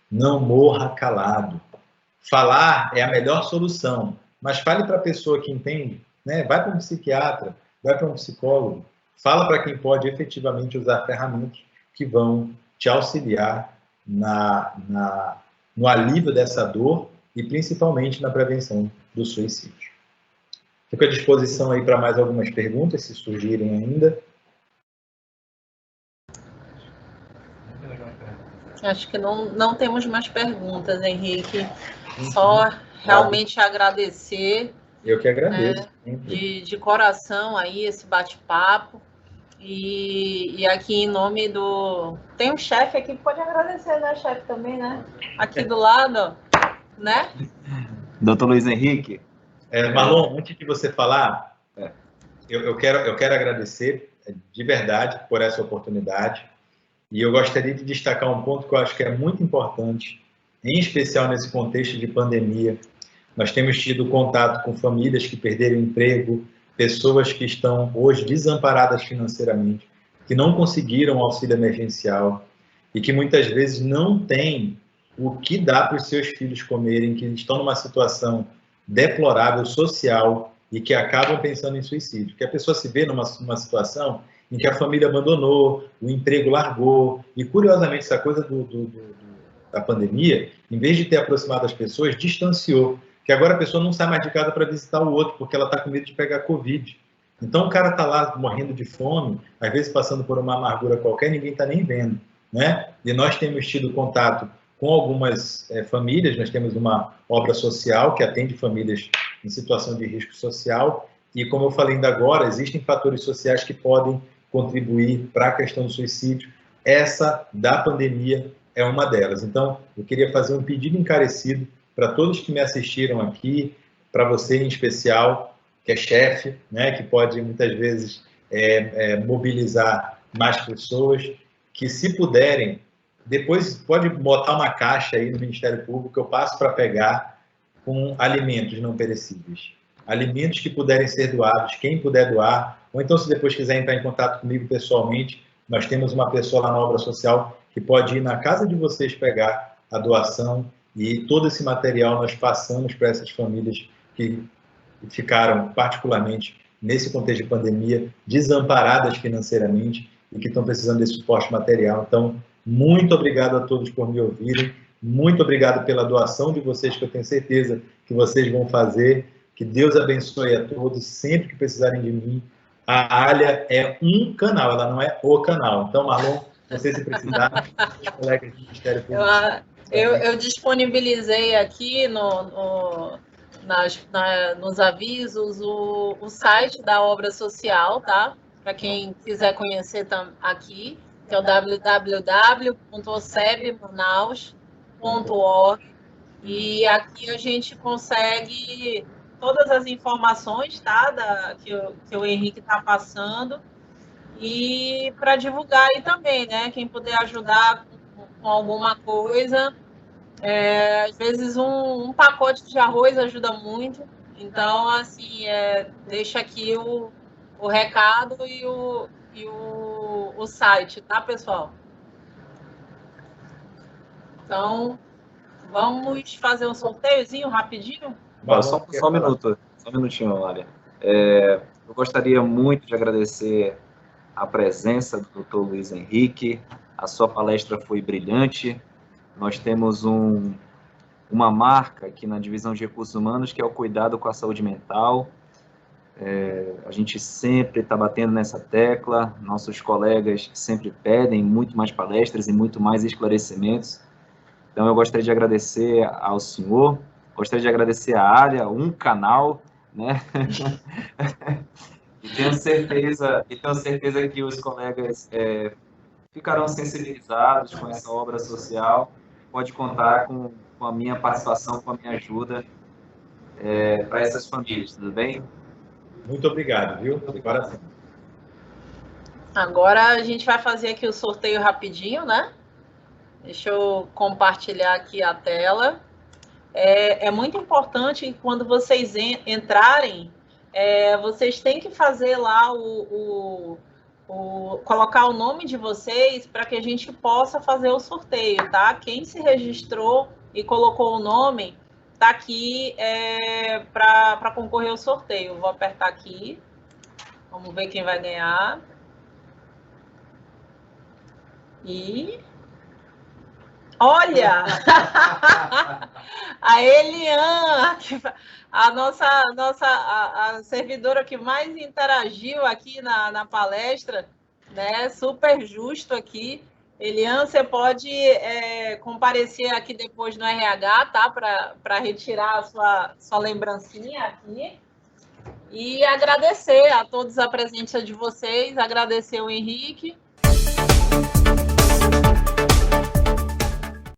Não morra calado. Falar é a melhor solução, mas fale para a pessoa que entende, né? Vai para um psiquiatra, vai para um psicólogo, fala para quem pode efetivamente usar ferramentas que vão te auxiliar no alívio dessa dor e principalmente na prevenção do suicídio. Fico à disposição aí para mais algumas perguntas, se surgirem ainda. Acho que não temos mais perguntas, Henrique. Só realmente agradecer. Eu que agradeço. De coração aí esse bate-papo. E aqui em nome do... Tem um chefe aqui que pode agradecer, né, chefe, também, né? Aqui do lado, né? Doutor Luiz Henrique. Marlon, antes de você falar, eu quero agradecer de verdade por essa oportunidade. E eu gostaria de destacar um ponto que eu acho que é muito importante, em especial nesse contexto de pandemia. Nós temos tido contato com famílias que perderam emprego, pessoas que estão hoje desamparadas financeiramente, que não conseguiram auxílio emergencial e que muitas vezes não têm o que dá para os seus filhos comerem, que estão numa situação deplorável social e que acabam pensando em suicídio. Que a pessoa se vê numa situação em que a família abandonou, o emprego largou, e curiosamente essa coisa da pandemia, em vez de ter aproximado as pessoas, distanciou, que agora a pessoa não sai mais de casa para visitar o outro, porque ela está com medo de pegar Covid. Então o cara está lá morrendo de fome, às vezes passando por uma amargura qualquer, ninguém está nem vendo, né? E nós temos tido contato com algumas famílias, nós temos uma obra social que atende famílias em situação de risco social, e como eu falei ainda agora, existem fatores sociais que podem contribuir para a questão do suicídio. Essa da pandemia é uma delas. Então, eu queria fazer um pedido encarecido para todos que me assistiram aqui, para você em especial, que é chefe, né, que pode muitas vezes mobilizar mais pessoas, que se puderem, depois pode botar uma caixa aí no Ministério Público que eu passo para pegar com alimentos não perecíveis. Alimentos que puderem ser doados, quem puder doar, ou então se depois quiser entrar em contato comigo pessoalmente, nós temos uma pessoa lá na obra social que pode ir na casa de vocês pegar a doação, e todo esse material nós passamos para essas famílias que ficaram, particularmente nesse contexto de pandemia, desamparadas financeiramente e que estão precisando desse suporte material. Então, muito obrigado a todos por me ouvirem, muito obrigado pela doação de vocês, que eu tenho certeza que vocês vão fazer. Que Deus abençoe a todos, sempre que precisarem de mim. A Alia é um canal, ela não é o canal. Então, Marlon, você se precisar, os colegas do Ministério Público. Eu disponibilizei aqui nos avisos o site da obra social, tá? Para quem quiser conhecer aqui, que é o www.ocebmanaus.org, e aqui a gente consegue todas as informações, tá, que o Henrique está passando, e para divulgar aí também, né? Quem puder ajudar com alguma coisa, às vezes um pacote de arroz ajuda muito. Então, assim, deixa aqui o recado e o site, tá, pessoal? Então, vamos fazer um sorteiozinho rapidinho? Só um minuto, só um minutinho, Alia. Eu gostaria muito de agradecer a presença do Dr. Luiz Henrique. A sua palestra foi brilhante. Nós temos uma marca aqui na Divisão de Recursos Humanos, que é o cuidado com a saúde mental. A gente sempre está batendo nessa tecla, nossos colegas sempre pedem muito mais palestras e muito mais esclarecimentos. Então, eu gostaria de agradecer ao senhor, gostaria de agradecer a Alia, um canal, né? E tenho certeza que os colegas ficarão sensibilizados com essa obra social. Pode contar com a minha participação, com a minha ajuda para essas famílias, tudo bem? Muito obrigado, viu? Agora a gente vai fazer aqui o sorteio rapidinho, né? Deixa eu compartilhar aqui a tela. É muito importante que quando vocês entrarem, vocês têm que fazer lá colocar o nome de vocês para que a gente possa fazer o sorteio, tá? Quem se registrou e colocou o nome está aqui para concorrer ao sorteio. Vou apertar aqui. Vamos ver quem vai ganhar. E... olha! A Eliane, a servidora que mais interagiu aqui na palestra, né? Super justo aqui. Eliane, você pode comparecer aqui depois no RH, tá? Para retirar a sua lembrancinha aqui. E agradecer a todos a presença de vocês, agradecer o Henrique.